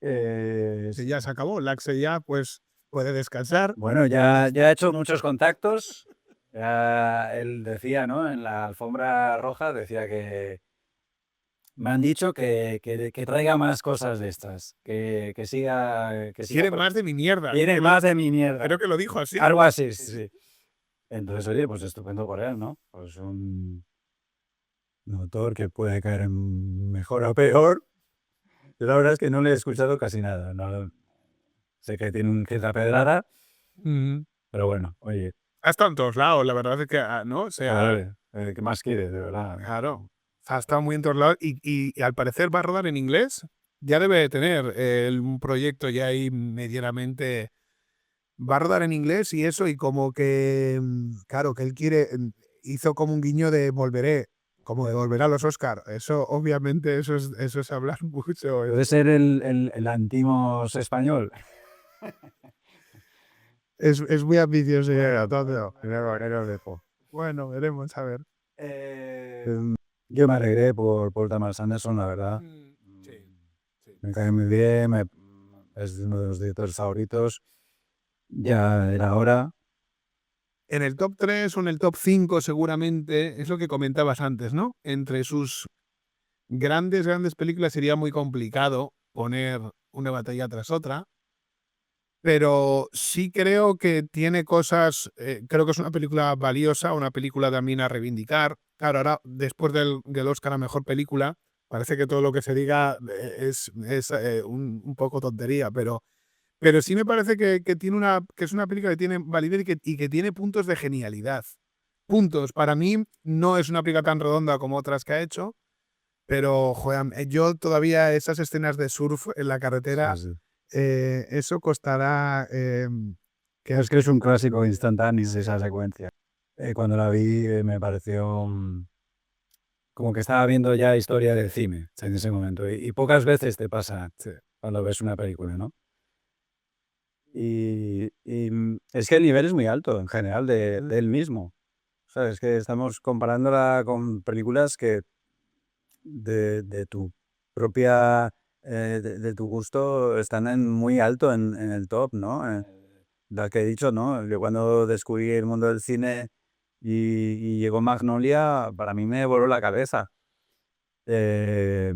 Que ya se acabó. Laxe ya, pues, puede descansar. Bueno, ya ha hecho muchos contactos. Ya él decía, ¿no? En la alfombra roja decía que me han dicho que traiga más cosas de estas. Que siga. Quiere más de mi mierda. Quiere más de mi mierda. Creo que lo dijo así. Algo así, sí. Entonces, oye, pues estupendo por él, ¿no? Pues un autor que puede caer en mejor o peor. Yo la verdad es que no le he escuchado casi nada. No, sé que tiene un cierta pedrada, Ujú. pero bueno, oye, Ha estado en todos lados, la verdad es que, ¿no? O sea, ¿qué más quieres, de verdad? claro. Ha estado muy en todos lados y al parecer va a rodar en inglés. Ya debe de tener un proyecto ya ahí medianamente... Va a rodar en inglés y eso, y como que, claro, que él quiere, hizo como un guiño de volveré, como de volver a los Oscar. Eso, obviamente, eso es hablar mucho. ¿Puede ser el Antimos español? Es muy ambicioso ya, todo. Bueno, veremos, a ver. Yo me alegré por Thomas Anderson, la verdad. Sí, sí. Me cae muy bien, es uno de los directores favoritos. Ya era hora. En el top 3 o en el top 5 seguramente, es lo que comentabas antes, ¿no? Entre sus grandes películas sería muy complicado poner una batalla tras otra, pero sí creo que tiene cosas, creo que es una película valiosa, una película también a reivindicar. Claro, ahora después del Oscar a Mejor Película, parece que todo lo que se diga es un poco tontería, pero sí me parece que que es una película que tiene validez y que tiene puntos de genialidad. Puntos. Para mí no es una película tan redonda como otras que ha hecho, pero joder, yo todavía esas escenas de surf en la carretera, Sí, sí. eso costará... Es que es un clásico instantáneo esa secuencia. Cuando la vi me pareció como que estaba viendo ya historia del cine en ese momento. Y pocas veces te pasa cuando ves una película, ¿no? Y es que el nivel es muy alto en general de él mismo. ¿Sabes? Que estamos comparándola con películas que de tu propia, de tu gusto están muy alto en el top, ¿no? La que he dicho, ¿no? Yo cuando descubrí el mundo del cine y llegó Magnolia, para mí me voló la cabeza. Eh,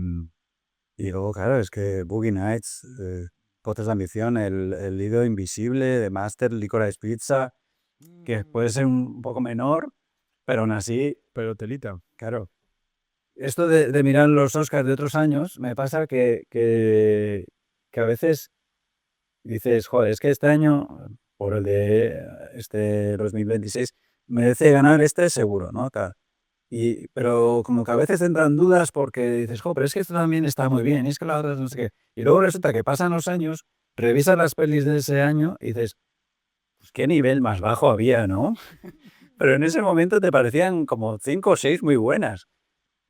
y luego, claro, es que Boogie Nights, Potes de Ambición, el Lido Invisible, de Master, Licorice Pizza, que puede ser un poco menor, pero aún así, Pero telita. claro, esto de mirar los Oscars de otros años, me pasa que a veces dices, joder, es que este año, por el de este 2026, merece ganar este seguro, ¿no? Tal. Pero como que a veces entran dudas porque dices, jo, pero es que esto también está muy bien, y es que la otra no sé qué. Y luego resulta que pasan los años, revisas las pelis de ese año y dices, pues qué nivel más bajo había, ¿no? Pero en ese momento te parecían como 5 o 6 muy buenas.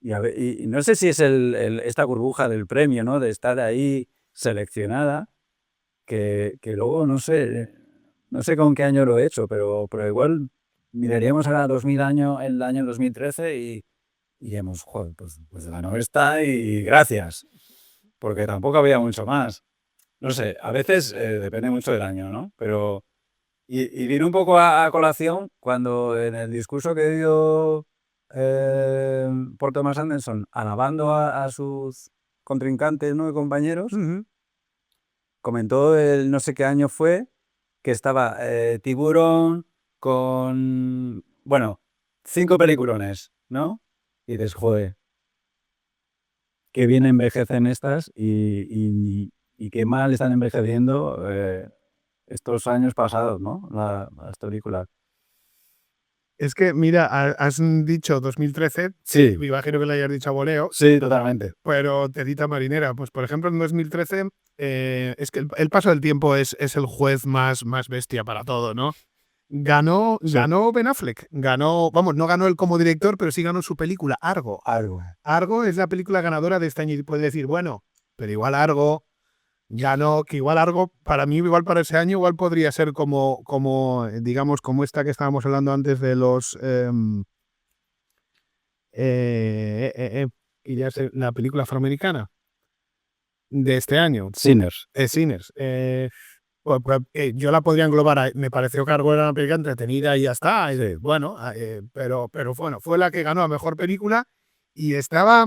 Y no sé si es esta burbuja del premio, ¿no? De estar ahí seleccionada, que luego no sé con qué año lo he hecho, pero igual miraríamos ahora el año 2013 y hemos, joder, pues ganó esta y gracias, porque tampoco había mucho más. No sé, a veces depende mucho del año, ¿no? Pero, y viene un poco a colación cuando en el discurso que dio Paul Thomas Anderson, alabando a sus contrincantes, ¿no? Y compañeros, comentó el no sé qué año fue, que estaba Tiburón con, bueno, 5 peliculones, ¿no? Y dices, joder, qué bien envejecen estas y qué mal están envejeciendo estos años pasados, ¿no? Las películas. Es que, mira, has dicho 2013, Sí, me imagino que le hayas dicho a voleo, sí, totalmente. pero tedita marinera. Pues, por ejemplo, en 2013, es que el paso del tiempo es el juez más bestia para todo, ¿no? Ganó Ben Affleck. Vamos, no ganó él como director, pero sí ganó su película, Argo. Argo es la película ganadora de este año. Y puedes decir, bueno, pero igual Argo ganó, que igual Argo, para mí, igual para ese año, igual podría ser digamos, como esta que estábamos hablando antes de los... y ya sé, la película afroamericana de este año. Sinners. Sinners. Pues, yo la podría englobar. Me pareció que Argo era una película entretenida y ya está. Bueno, pero bueno, fue la que ganó a mejor película y estaba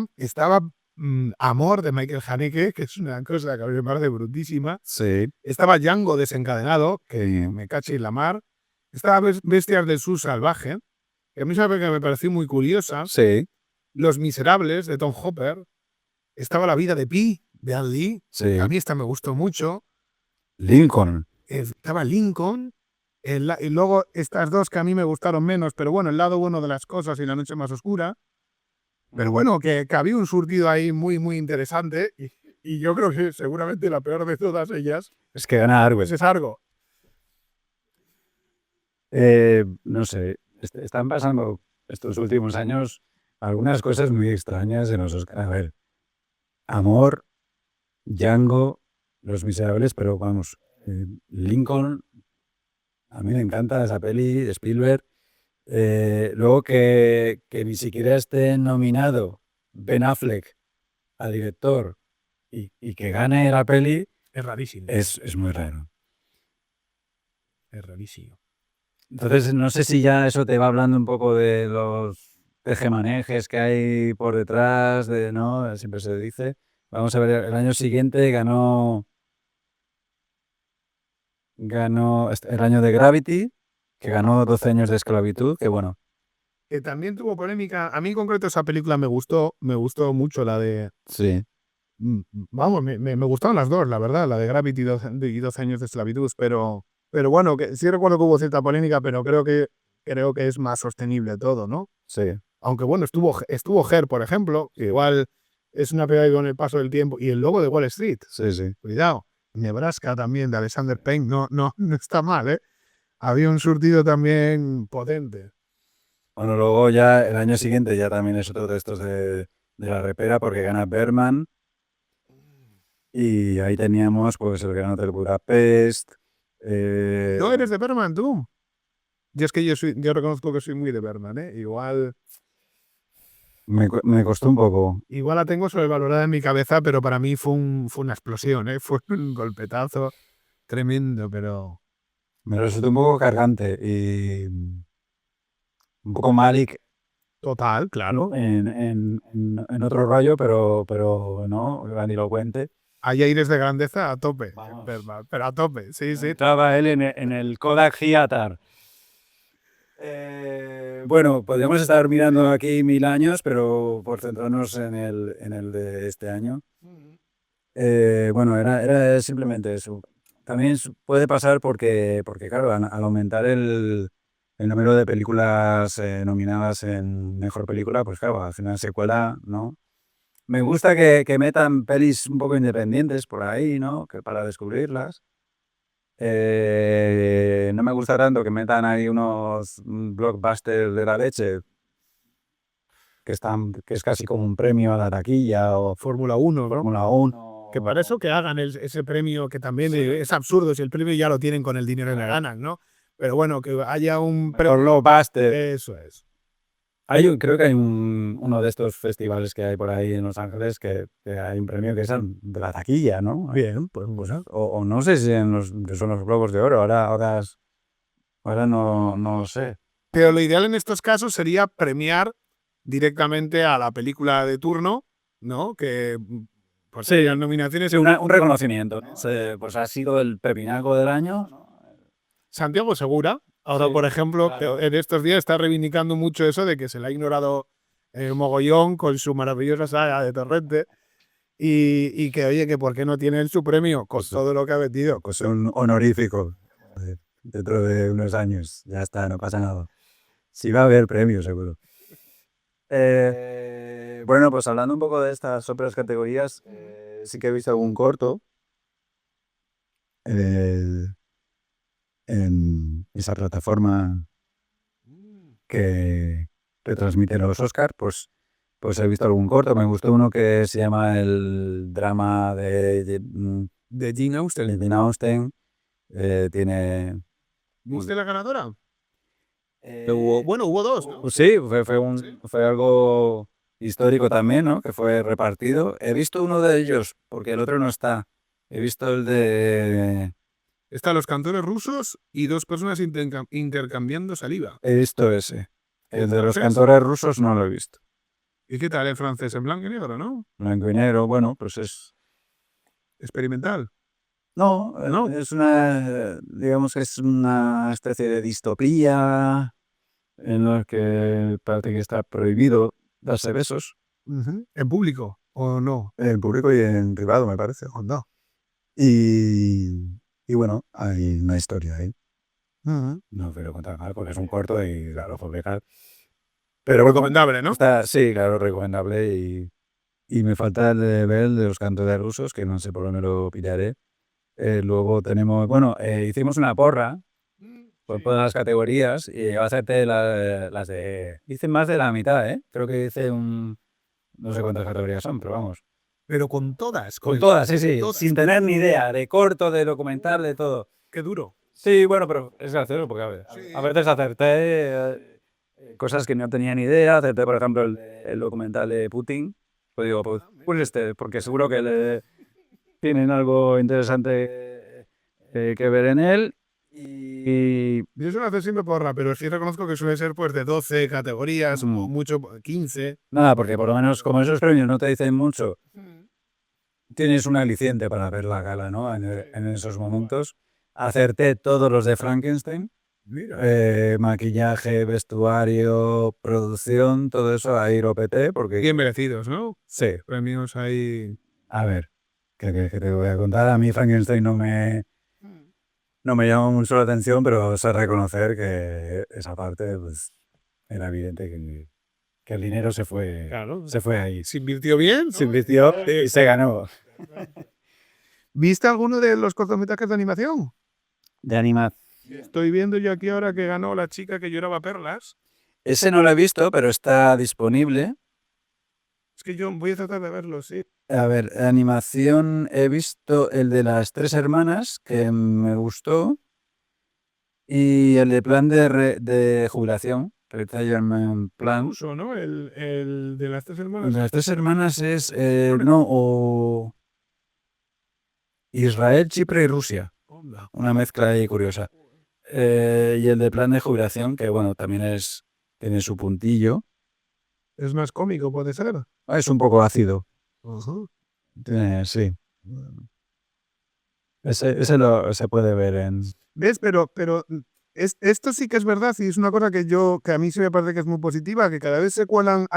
Amor de Michael Haneke, que es una cosa que a mí me parece brutísima. Sí, Estaba Django desencadenado, que me caché en la mar. Estaba Bestias del Sur salvaje, que a mí sabe que me pareció muy curiosa. sí, Los Miserables de Tom Hopper. Estaba La vida de Pi de Anne Lee. sí. A mí esta me gustó mucho. Lincoln. Estaba Lincoln. Y luego estas dos que a mí me gustaron menos, pero bueno, El lado bueno de las cosas y La noche más oscura. Pero bueno, que había un surtido ahí muy, muy interesante. Y yo creo que seguramente la peor de todas ellas Es que gana Arwen. pues es Argo. No sé, están pasando estos últimos años algunas cosas muy extrañas en los Oscar. A ver, Amor, Django, Los Miserables, pero vamos, Lincoln, a mí me encanta esa peli de Spielberg. Luego que ni siquiera esté nominado Ben Affleck a director y que gane la peli Es rarísimo. es muy raro. Es rarísimo. Entonces, no sé si ya eso te va hablando un poco de los tejemanejes que hay por detrás, ¿no? Siempre se dice. Vamos a ver, el año siguiente ganó el año de Gravity, que ganó 12 años de esclavitud, que bueno. Que también tuvo polémica. A mí en concreto esa película me gustó mucho la de... Sí. Vamos, me gustaron las dos, la verdad, la de Gravity y 12 años de esclavitud, pero bueno, que sí recuerdo que hubo cierta polémica, pero creo que es más sostenible todo, ¿no? Sí. Aunque bueno, estuvo Her, por ejemplo, que igual es una película que con el paso del tiempo, y El lobo de Wall Street, Sí, sí. cuidado, Nebraska también, de Alexander Payne, no está mal, ¿eh? Había un surtido también potente. Bueno, luego ya el año siguiente ya también es otro de estos de la repera porque gana Berman y ahí teníamos pues el Gran Hotel Budapest. ¿No eres de Berman, tú? Yo es que yo reconozco que soy muy de Berman, ¿eh? Me costó un poco. Igual la tengo sobrevalorada en mi cabeza, pero para mí fue una explosión, ¿eh? Fue un golpetazo tremendo, pero... Me resultó un poco cargante y un poco Malik Total, claro. en otro rollo, pero no, grandilocuente. Hay aires de grandeza a tope, Vamos. Berman, pero a tope, sí. Estaba él en el Kodak Theater. Bueno, podríamos estar mirando aquí 1000 años, pero por centrarnos en el de este año. Bueno, era simplemente eso. También puede pasar porque claro, al aumentar el número de películas nominadas en Mejor Película, pues claro, al final se cuela, ¿no? Me gusta que metan pelis un poco independientes por ahí, ¿no? Que para descubrirlas. No me gusta tanto que metan ahí unos blockbusters de la leche que es casi como un premio a la taquilla o Fórmula 1, ¿no? Fórmula 1. Que para eso que hagan ese premio, que también es absurdo, si el premio ya lo tienen con el dinero que ganan, ¿no? Pero bueno, que haya un premio. Blockbuster. Eso es. Creo que hay uno de estos festivales que hay por ahí en Los Ángeles que hay un premio que es de la taquilla, ¿no? Bien, pues O no sé si son los Globos de Oro, ahora no lo sé. Pero lo ideal en estos casos sería premiar directamente a la película de turno, ¿no? Que pues Sí, las nominaciones. un reconocimiento, ¿no? Pues ha sido el pepinaco del año. Santiago Segura, ahora por ejemplo, claro. en estos días está reivindicando mucho eso de que se le ha ignorado mogollón con su maravillosa saga de Torrente y que oye, que por qué no tiene él su premio con todo lo que ha vendido. Pues un honorífico dentro de unos años. Ya está, no pasa nada. Sí va a haber premios, seguro. Bueno, pues hablando un poco de estas otras categorías, sí que he visto algún corto en esa plataforma que retransmite los Oscars, pues he visto algún corto. Me gustó uno que se llama El drama de Jane Austen. De Jane Austen. Tiene... ¿Viste la ganadora? Hubo dos, ¿no? Pues sí, fue algo histórico también, ¿no? Que fue repartido. He visto uno de ellos, porque el otro no está. He visto el de... Están los cantores rusos y dos personas intercambiando saliva. He visto ese. El de los ¿Francés? cantores rusos no lo he visto. ¿Y qué tal el francés? En blanco y negro, ¿no? Blanco y negro, bueno, pues es... Experimental. No, No. es digamos que es una especie de distopía en la que parece que está prohibido darse besos. ¿En público o no? En público y en privado, me parece. ¿O no? Y bueno, hay una historia ahí. Ujú. No quiero contar mal porque es un corto y claro, publicar. Pero Recomendable, ¿no? sí, claro, recomendable. Y me falta el de ver el de los cantores rusos, que no sé por dónde lo pillaré. Luego tenemos, bueno, hicimos una porra por todas las categorías y va a hacerte las de... Hice más de la mitad, ¿eh? Creo que hice no sé cuántas categorías son, pero vamos. Pero con todas. Con todas, sí, sí. todas. Sin tener ni idea, de corto, de documental, de todo. Qué duro. Sí, bueno, pero es gracioso porque a veces acerté cosas que no tenía ni idea. Acerté, por ejemplo, el documental de Putin. Pues digo, pues porque seguro que tienen algo interesante que ver en él. Y Yo suelo hacer siempre porra, pero sí reconozco que suele ser pues de 12 categorías, o mucho 15. nada, porque por lo menos como esos premios no te dicen mucho, tienes un aliciente para ver la gala, ¿no? En esos momentos. Acerté todos los de Frankenstein. Mira. Maquillaje, vestuario, producción, todo eso ahí lo peté porque... Bien merecidos, ¿no? Sí. Premios ahí. A ver, ¿qué te voy a contar? A mí Frankenstein no me llama mucho la atención, pero sé reconocer que esa parte pues, era evidente que el dinero se fue ahí. ¿Se invirtió bien? Se invirtió y se ganó. ¿Viste alguno de los cortometrajes de animación? De animación. Estoy viendo yo aquí ahora que ganó La chica que lloraba perlas. Ese no lo he visto, pero está disponible. Es que yo voy a tratar de verlo, sí. A ver, animación, he visto el de las tres hermanas, que me gustó, y el de plan de jubilación, Retirement Plan. Ruso, ¿no? El de las tres hermanas. El de las tres hermanas es, o Israel, Chipre y Rusia. Una mezcla ahí curiosa. Y el de plan de jubilación, que bueno, también tiene su puntillo. Es más cómico, puede ser. Es un poco ácido. Ujú. Sí. Ese se puede ver en... ¿Ves? Pero Esto sí que es verdad y es una cosa que a mí sí me parece que es muy positiva, que cada vez se cuelan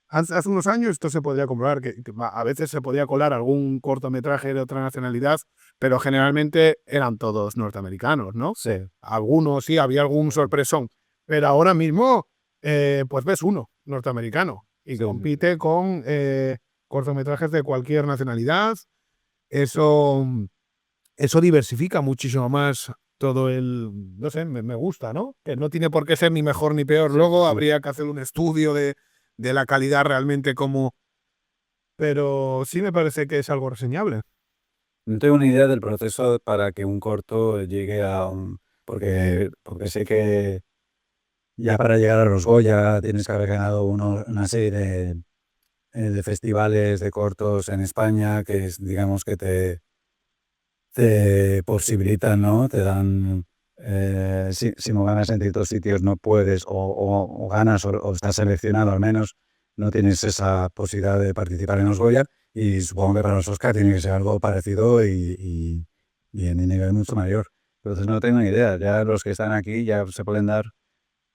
hace unos años esto se podría comprobar, que a veces se podía colar algún cortometraje de otra nacionalidad, pero generalmente eran todos norteamericanos, ¿no? Sí. Algunos sí, había algún sorpresón, pero ahora mismo pues ves uno norteamericano y compite con cortometrajes de cualquier nacionalidad. Eso diversifica muchísimo más todo no sé, me gusta, ¿no? Que no tiene por qué ser ni mejor ni peor. Luego habría que hacer un estudio de la calidad realmente pero sí me parece que es algo reseñable. No tengo ni idea del proceso para que un corto llegue a un... Porque sé que ya para llegar a los Goya tienes que haber ganado una serie de festivales de cortos en España que digamos que te posibilitan, ¿no? Te dan... si no ganas en ciertos sitios no puedes, o ganas o estás seleccionado al menos, no tienes esa posibilidad de participar en los Goya, y supongo que para los Oscar tiene que ser algo parecido y en un nivel mucho mayor. Entonces no tengo ni idea, ya los que están aquí ya se pueden dar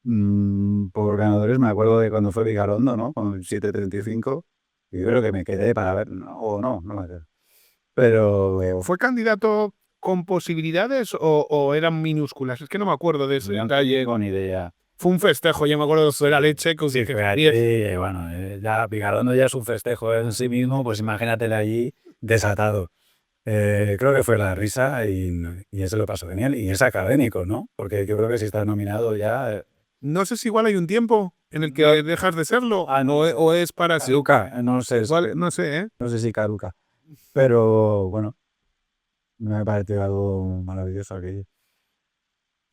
por ganadores. Me acuerdo de cuando fue Vigalondo, ¿no? Con el 735, y yo creo que me quedé para ver, o no me acuerdo. Pero ¿Fue candidato con posibilidades o eran minúsculas? Es que no me acuerdo de ese detalle. con idea. Fue un festejo, yo me acuerdo de la leche. Sí, bueno, ya Vigalondo ya es un festejo en sí mismo, pues imagínatele allí desatado. Creo que fue la risa y eso lo pasó genial. Y es académico, ¿no? Porque yo creo que si estás nominado ya... No sé si igual hay un tiempo en el que dejas de serlo o es para caduca, no sé, igual, no sé, ¿eh? no sé si caduca. Pero bueno, me ha parecido algo maravilloso aquello.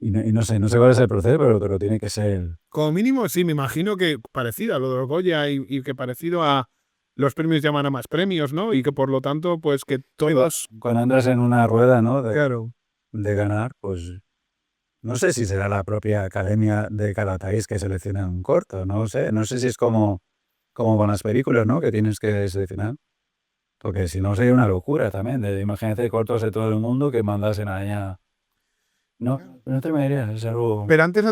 Y no sé cuál es el proceso, pero tiene que ser... Como mínimo, sí, me imagino que parecido a lo de los Goya y que parecido a los premios llaman a más premios, ¿no? Y que por lo tanto, pues que todos... Cuando andas en una rueda, ¿no? Claro. De ganar, pues no sé si será la propia academia de cada país que selecciona un corto, no sé si es como con las películas, ¿no? Que tienes que seleccionar. Porque si no sería una locura también, imagínate cortos de todo el mundo que mandasen allá. No te me diría, es algo... Pero antes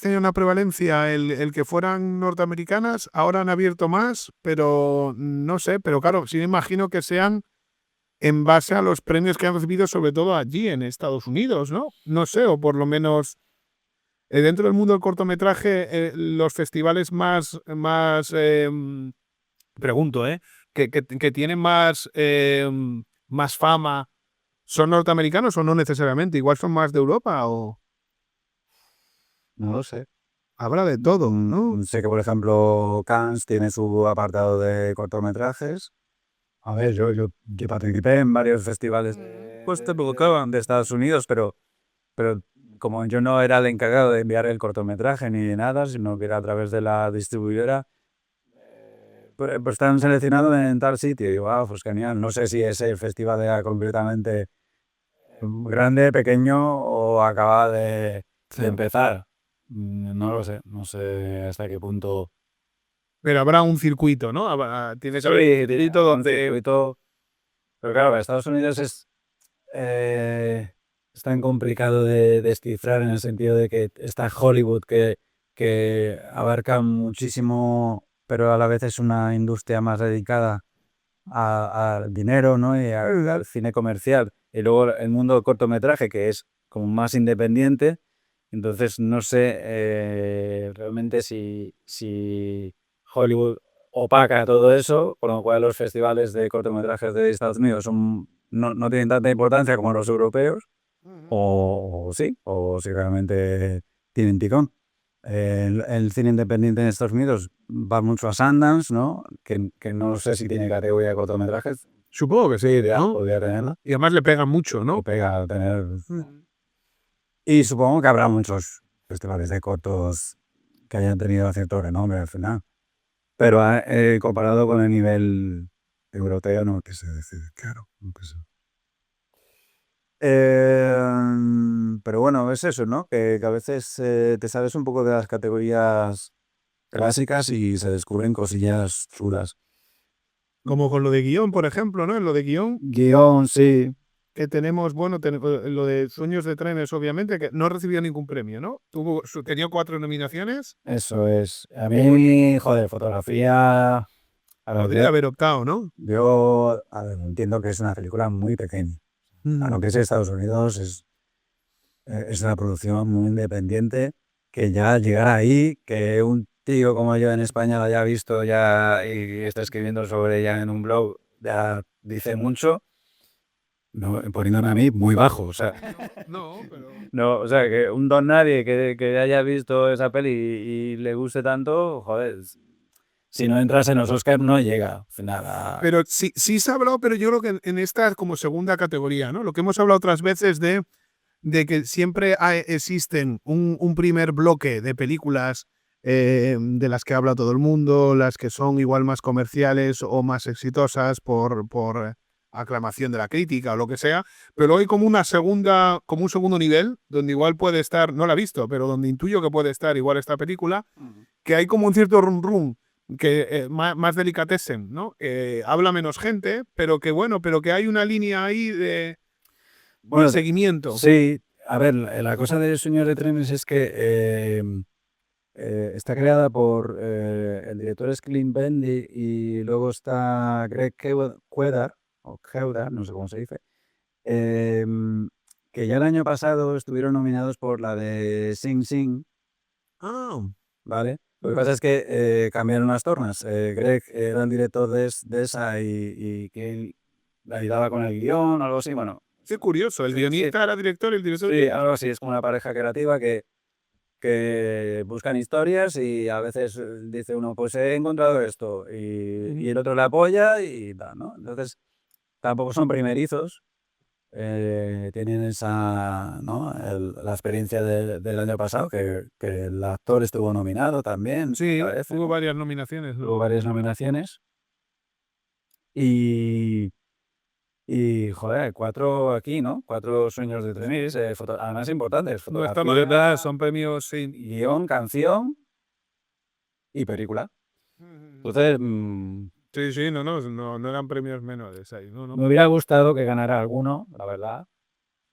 tenía una prevalencia el que fueran norteamericanas, ahora han abierto más, pero no sé, pero claro, sí me imagino que sean en base a los premios que han recibido, sobre todo allí en Estados Unidos, ¿no? No sé, o por lo menos dentro del mundo del cortometraje, los festivales pregunto, que tienen más fama, ¿son norteamericanos o no necesariamente? Igual son más de Europa o... No lo sé. Habrá de todo, ¿no? Sé que, por ejemplo, Cannes tiene su apartado de cortometrajes. A ver, yo participé en varios festivales pues te provocaban de Estados Unidos, pero como yo no era el encargado de enviar el cortometraje ni nada, sino que era a través de la distribuidora, pues están seleccionados en tal sitio. Y digo, pues genial. No sé si ese festival era completamente grande, pequeño o acaba de empezar. No lo sé, no sé hasta qué punto. Pero habrá un circuito, ¿no? Tienes un circuito donde... Pero claro, Estados Unidos es tan complicado de descifrar en el sentido de que está Hollywood, que abarca muchísimo, pero a la vez es una industria más dedicada al dinero, ¿no? Y al cine comercial. Y luego el mundo del cortometraje, que es como más independiente. Entonces no sé realmente si Hollywood opaca todo eso, con lo cual los festivales de cortometrajes de Estados Unidos no tienen tanta importancia como los europeos, o sí, o si realmente tienen ticón. El cine independiente en Estados Unidos va mucho a Sundance, ¿no? Que no sé si tiene categoría de cortometrajes. Supongo que sí, ¿no? Podría tenerla. Y además le pegan mucho, ¿no? O pega tener... Y supongo que habrá muchos festivales de cortos que hayan tenido cierto renombre al final. Pero comparado con el nivel europeo, no qué sé decir, claro. No qué sé. Pero bueno, es eso, ¿no? Que a veces te sabes un poco de las categorías clásicas y se descubren cosillas chulas. Como con lo de guión, por ejemplo, ¿no? En lo de guión, Guión, sí. que tenemos, bueno, lo de Sueños de Trenes, obviamente, que no recibió ningún premio, ¿no? Tenía 4 nominaciones. Eso es. A mí, joder, fotografía. A ver, Podría haber optado, ¿no? yo a ver, entiendo que es una película muy pequeña. A lo que es Estados Unidos es una producción muy independiente, que ya llegar ahí, que un tío como yo en España lo haya visto ya y está escribiendo sobre ella en un blog, ya dice mucho, no, poniéndome a mí muy bajo, o sea. No, pero... No, o sea, que un don nadie que haya visto esa peli y le guste tanto, joder, si no entras en los Oscars no llega nada. Pero sí se ha hablado, pero yo creo que en esta como segunda categoría, ¿no? Lo que hemos hablado otras veces de que siempre existen un primer bloque de películas de las que habla todo el mundo, las que son igual más comerciales o más exitosas por aclamación de la crítica o lo que sea, pero hay como una segunda, como un segundo nivel, donde igual puede estar, no la he visto, pero donde intuyo que puede estar igual esta película, que hay como un cierto rum que más delicatessen, ¿no? Habla menos gente, pero que bueno, pero que hay una línea ahí de Bueno, seguimiento. sí, a ver, la cosa de Sueños de Trenes es que está creada por el director es Clint Bendy y luego está Greg Kuedar, o Keudar, no sé cómo se dice, que ya el año pasado estuvieron nominados por la de Sing Sing, ¿vale? Lo que pasa es que cambiaron las tornas. Greg era el director de esa y que le ayudaba con el guión o algo así, bueno. Qué curioso, el Sí, guionista era director y el director... sí, algo así, es como una pareja creativa que buscan historias y a veces dice uno, pues he encontrado esto y el otro le apoya y tal, ¿no? Entonces, tampoco son primerizos, tienen esa, ¿no? La experiencia del año pasado, que el actor estuvo nominado también, Sí, me parece, hubo ¿no? varias nominaciones. Tuvo varias nominaciones y, joder, 4 aquí, ¿no? 4 Sueños de Trenis, además importantes, No está fotografía, mal, son premios, sí. guión, canción y película. Entonces, Sí, sí, no eran premios menores ahí, no. me hubiera gustado que ganara alguno, la verdad.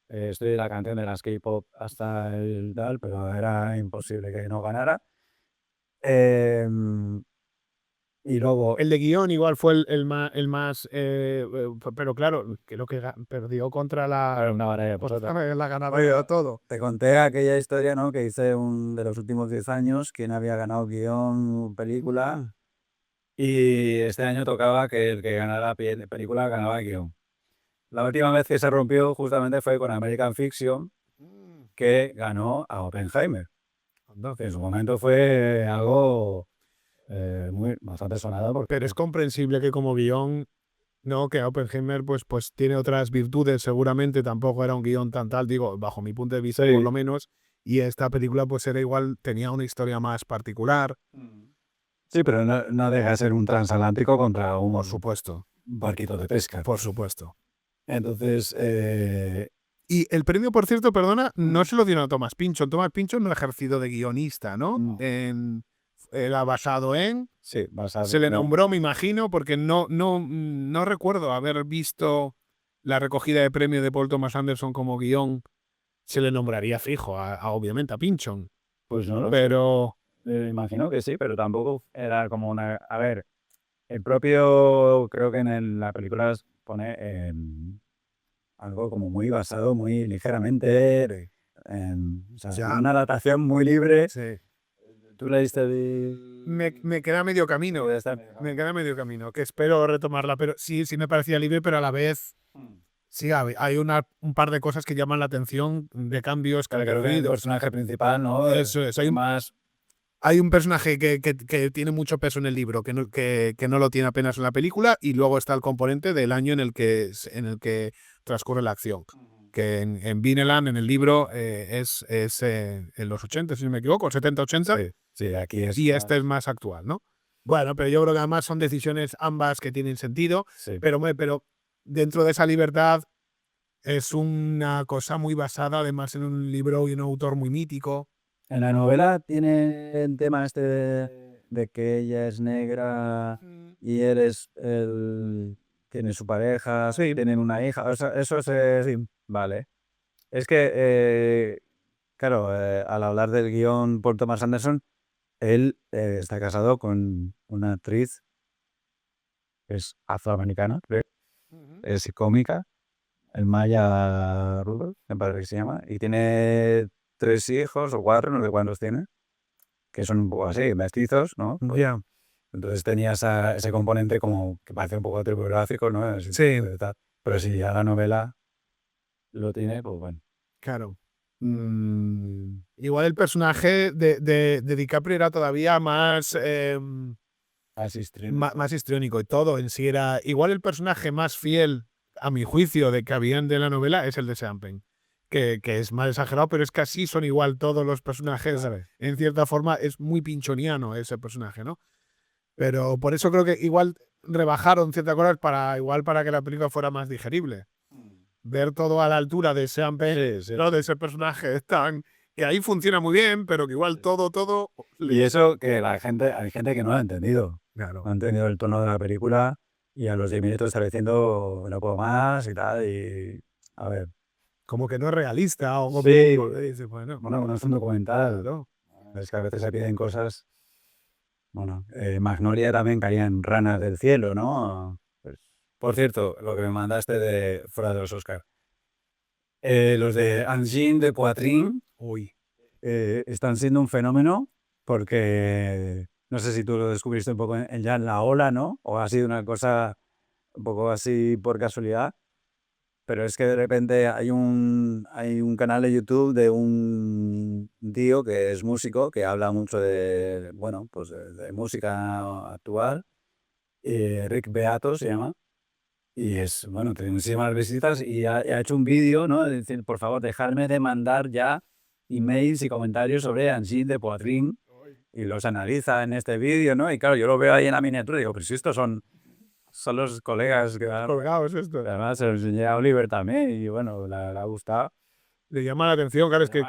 Estoy de la canción de las K-pop hasta el tal, pero era imposible que no ganara. Em, y luego, El de guión igual fue el más pero claro, que lo que perdió contra una barbaridad, pues otra. la ganadora de todo. Te conté aquella historia, ¿no? Que hice de los últimos 10 años, quién había ganado guión, película. Y este año tocaba que el que ganara película ganaba guión. La última vez que se rompió justamente fue con American Fiction, que ganó a Oppenheimer. Que en su momento fue algo bastante sonado. Pero es comprensible que como guión, no, que Oppenheimer pues tiene otras virtudes, seguramente tampoco era un guión tan tal, digo, bajo mi punto de vista Sí. por lo menos, y esta película pues era igual, tenía una historia más particular. Sí, pero no deja de ser un transatlántico contra un Por supuesto, barquito de pesca. por supuesto. Entonces, Y el premio, por cierto, perdona, no se lo dieron a Thomas Pynchon. Thomas Pynchon no ha ejercido de guionista, ¿no? Era basado en... sí, Se le nombró, me imagino, porque no recuerdo haber visto la recogida de premio de Paul Thomas Anderson como guión. Se le nombraría fijo, obviamente, a Pynchon. pues no lo Pero... imagino que sí, pero tampoco era como una... A ver, el propio, creo que en la película pone algo como muy basado, muy ligeramente, o sea, Ya. una adaptación muy libre. Sí. ¿Tú leíste de...? Me queda medio camino. Me queda medio camino, que espero retomarla, pero sí me parecía libre, pero a la vez sí hay un par de cosas que llaman la atención de cambios que han Creo que el ocurrido. personaje principal, ¿no? Eso es, hay un personaje que tiene mucho peso en el libro, que no lo tiene apenas en la película, y luego está el componente del año en el que transcurre la acción. Que en Vineland, en el libro, es en los 80, si no me equivoco, 70-80. Sí, aquí es. Y este es más actual, ¿no? Bueno, pero yo creo que además son decisiones ambas que tienen sentido, Sí. pero dentro de esa libertad es una cosa muy basada además en un libro y un autor muy mítico. En la novela tiene el tema de que ella es negra y él es el tiene su pareja, Sí. tienen una hija, eso es, sí, vale. Es que, claro, al hablar del guión por Thomas Anderson, él está casado con una actriz que es afroamericana, creo, es cómica, el Maya Rudolph, me parece que se llama, y tiene 3 hijos o 4, no sé cuántos tiene, que son un poco así, mestizos, ¿no? Ya. Entonces tenía ese componente como que parece un poco autobiográfico, ¿no? Sí. Pero si ya la novela lo tiene, pues bueno. Claro. Igual el personaje de DiCaprio era todavía más, Así más histriónico y todo en sí era... Igual el personaje más fiel, a mi juicio, de que habían de la novela es el de Sean Penn. Que es más exagerado, pero es que así son igual todos los personajes. ¿sabes? En cierta forma es muy pinchoniano ese personaje, ¿no? Pero por eso creo que igual rebajaron ciertas cosas para que la película fuera más digerible. Ver todo a la altura de Sean Penn, ¿no? De ese personaje tan... que ahí funciona muy bien, pero que igual todo... Y eso que hay gente que no lo ha entendido. Claro. No ha entendido el tono de la película y a los 10 minutos está diciendo no puedo más y tal. Y a ver. Como que no es realista o como Sí. dice, bueno, Bueno, no es un documental. claro. Es que a veces se piden cosas. Bueno, Magnolia también caían ranas del cielo, ¿no? Pues, por cierto, lo que me mandaste de fuera de los Oscar. Los de Angine de Poitrine Uy. están siendo un fenómeno porque no sé si tú lo descubriste un poco ya en la ola, ¿no? O ha sido una cosa un poco así por casualidad. Pero es que de repente hay un canal de YouTube de un tío que es músico, que habla mucho de, bueno, pues de música actual. Rick Beato se llama. Y es, bueno, tiene muchísimas visitas y ha hecho un vídeo, ¿no? De decir, por favor, dejadme de mandar ya emails y comentarios sobre Angine de Poitrine. Y los analiza en este vídeo, ¿no? Y claro, yo lo veo ahí en la miniatura y digo, pero si estos son los colegas que van... Colgados esto. Además, se lo enseñé a Oliver también y bueno, le ha gustado. Le llama la atención, claro, es que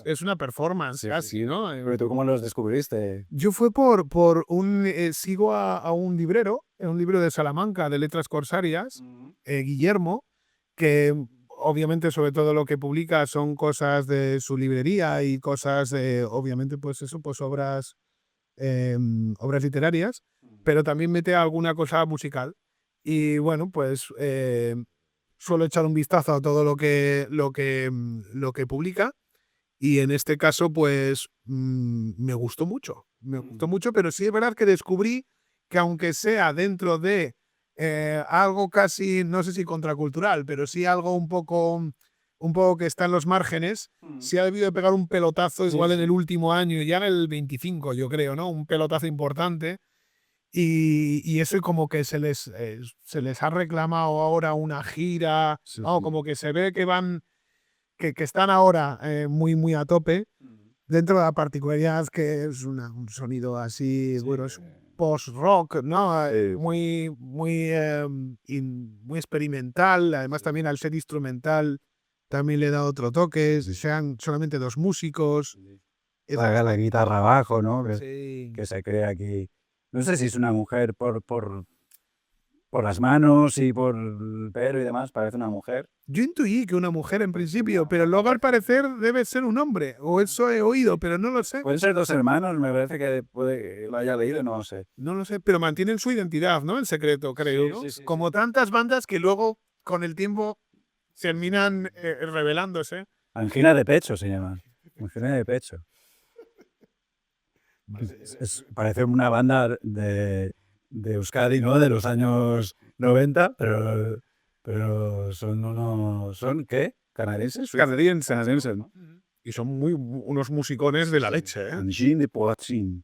es una performance Sí, casi, ¿no? Pero tú, ¿cómo los descubriste? Yo fue por un... sigo a un librero, un libro de Salamanca, de letras corsarias, Guillermo, que obviamente sobre todo lo que publica son cosas de su librería y cosas de, obviamente, pues eso, pues obras literarias, pero también mete alguna cosa musical. Y bueno, pues suelo echar un vistazo a todo lo que publica. Y en este caso, pues me gustó mucho. Me gustó mucho, pero sí es verdad que descubrí que aunque sea dentro de algo casi, no sé si contracultural, pero sí algo un poco que está en los márgenes, sí ha debido de pegar un pelotazo igual en el último año, ya en el 25, yo creo, ¿no? Un pelotazo importante. Y eso como que se les ha reclamado ahora una gira, como que se ve que van, que están ahora muy a tope, dentro de la particularidad que es un sonido así, bueno, es post-rock, ¿no? Muy experimental, además también al ser instrumental también le da otro toque, sean solamente 2 músicos. La guitarra abajo, ¿no? Sí. Que se crea aquí. No sé si es una mujer por las manos y por el pelo y demás, parece una mujer. Yo intuí que una mujer en principio, pero luego al parecer debe ser un hombre, o eso he oído, pero no lo sé. Pueden ser 2 hermanos, me parece que puede lo haya leído, no lo sé. No lo sé, pero mantienen su identidad, ¿no? En secreto, creo. Sí, ¿no? sí, sí, Como tantas bandas que luego, con el tiempo, terminan revelándose. Angina de pecho se llama. Angina de pecho. Parece una banda de Euskadi, ¿no? De los años 90, pero ¿son qué? ¿Canadienses? Canadienses, ¿no? Y son unos musicones de la leche, ¿eh? Angine de Poitrine.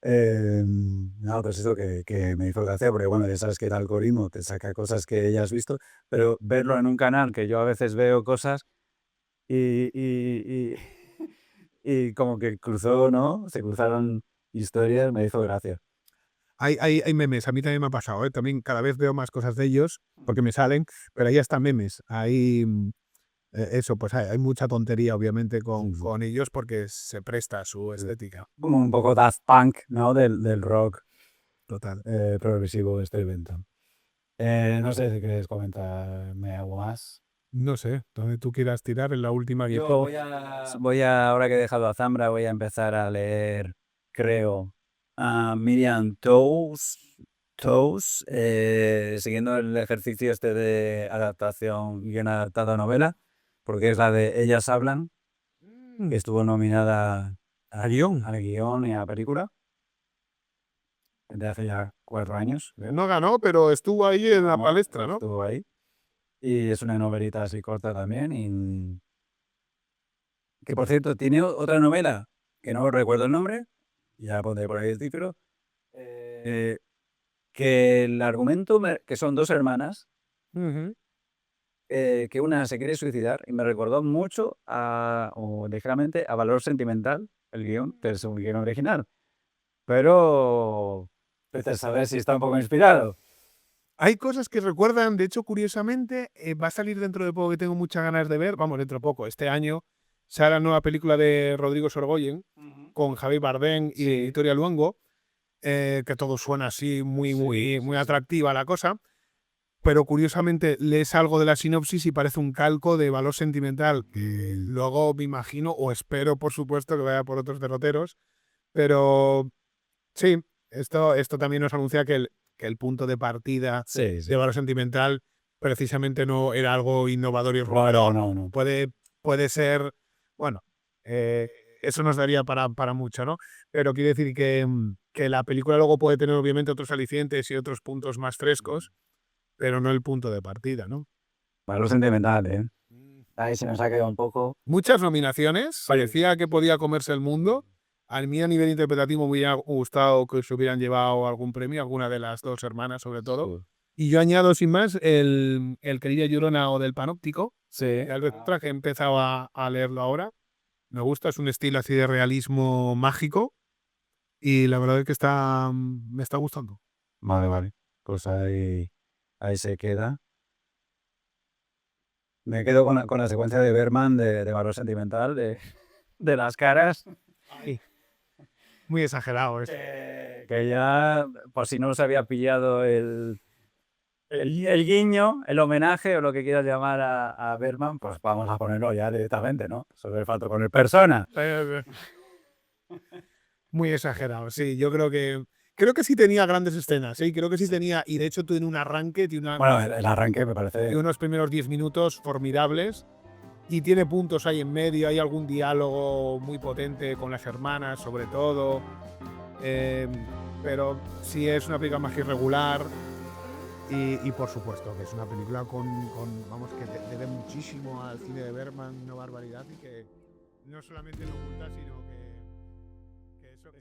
No, pues eso que me hizo gracia, porque bueno, ya sabes que el algoritmo te saca cosas que ya has visto, pero verlo en un canal que yo a veces veo cosas y como que cruzó, ¿no? Se cruzaron historias, me hizo gracia. Hay memes, a mí también me ha pasado, ¿eh? También cada vez veo más cosas de ellos, porque me salen, pero ahí están memes. Ahí, eso, pues hay mucha tontería, obviamente, con ellos, porque se presta a su estética. Como un poco Daft Punk, ¿no? Del rock Total. progresivo de este evento. No sé si quieres comentarme algo más. No sé, donde tú quieras tirar en la última que Yo ahora que he dejado a Zambra, voy a empezar a leer, creo, a Miriam Toews, siguiendo el ejercicio este de adaptación, guión adaptado a novela, porque es la de Ellas hablan, que estuvo nominada ¿A guión? al guión y a película, desde hace ya 4 años. creo. No ganó, pero estuvo ahí en la No, palestra, ¿no? Estuvo ahí. Y es una novelita así corta también. Y que por cierto, tiene otra novela, que no recuerdo el nombre, ya pondré por ahí el título, que el argumento, que son dos hermanas, Ujú. que una se quiere suicidar, y me recordó mucho o ligeramente a Valor Sentimental, el guión, que es un guión original. Pero, vete a saber si está un poco inspirado. Hay cosas que recuerdan, de hecho, curiosamente, va a salir dentro de poco que tengo muchas ganas de ver, vamos, dentro de poco, este año, sale la nueva película de Rodrigo Sorogoyen, con Javier Bardem y Sí. Victoria Luengo, que todo suena así muy atractiva la cosa, pero curiosamente lees algo de la sinopsis y parece un calco de Valor Sentimental, que luego me imagino, o espero por supuesto, que vaya por otros derroteros, pero sí, esto también nos anuncia que el punto de partida Sí, sí. de Valor Sentimental precisamente no era algo innovador y Bueno, no. puede ser, bueno, eso nos daría para mucho, ¿no? Pero quiere decir que la película luego puede tener obviamente otros alicientes y otros puntos más frescos, pero no el punto de partida, ¿no? Valor Sentimental, ¿eh? Ahí se nos ha quedado un poco. Muchas nominaciones, parecía que podía comerse el mundo. A mí a nivel interpretativo me hubiera gustado que se hubieran llevado algún premio, alguna de las dos hermanas sobre todo. Y yo añado sin más el Querida Llorona o del Panóptico, Sí. de Albert Tra, que he empezado a leerlo ahora. Me gusta, es un estilo así de realismo mágico y la verdad es que me está gustando. Vale. Pues ahí se queda. Me quedo con la secuencia de Berman de Valor Sentimental, de las caras, Ay, muy exagerado esto. que ya, por si no se había pillado el guiño, el homenaje o lo que quieras llamar a Berman, pues vamos a ponerlo ya directamente, ¿no? Solo falta poner persona. Muy exagerado, sí. Yo creo que sí tenía grandes escenas, ¿sí? Creo que sí tenía, y de hecho tiene un arranque, Bueno, el arranque me parece. tiene unos primeros 10 minutos formidables y tiene puntos ahí en medio, hay algún diálogo muy potente con las hermanas, sobre todo. Pero sí es una película más que irregular y por supuesto que es una película vamos, que debe muchísimo al cine de Bergman, una barbaridad y que no solamente lo oculta, sino que eso...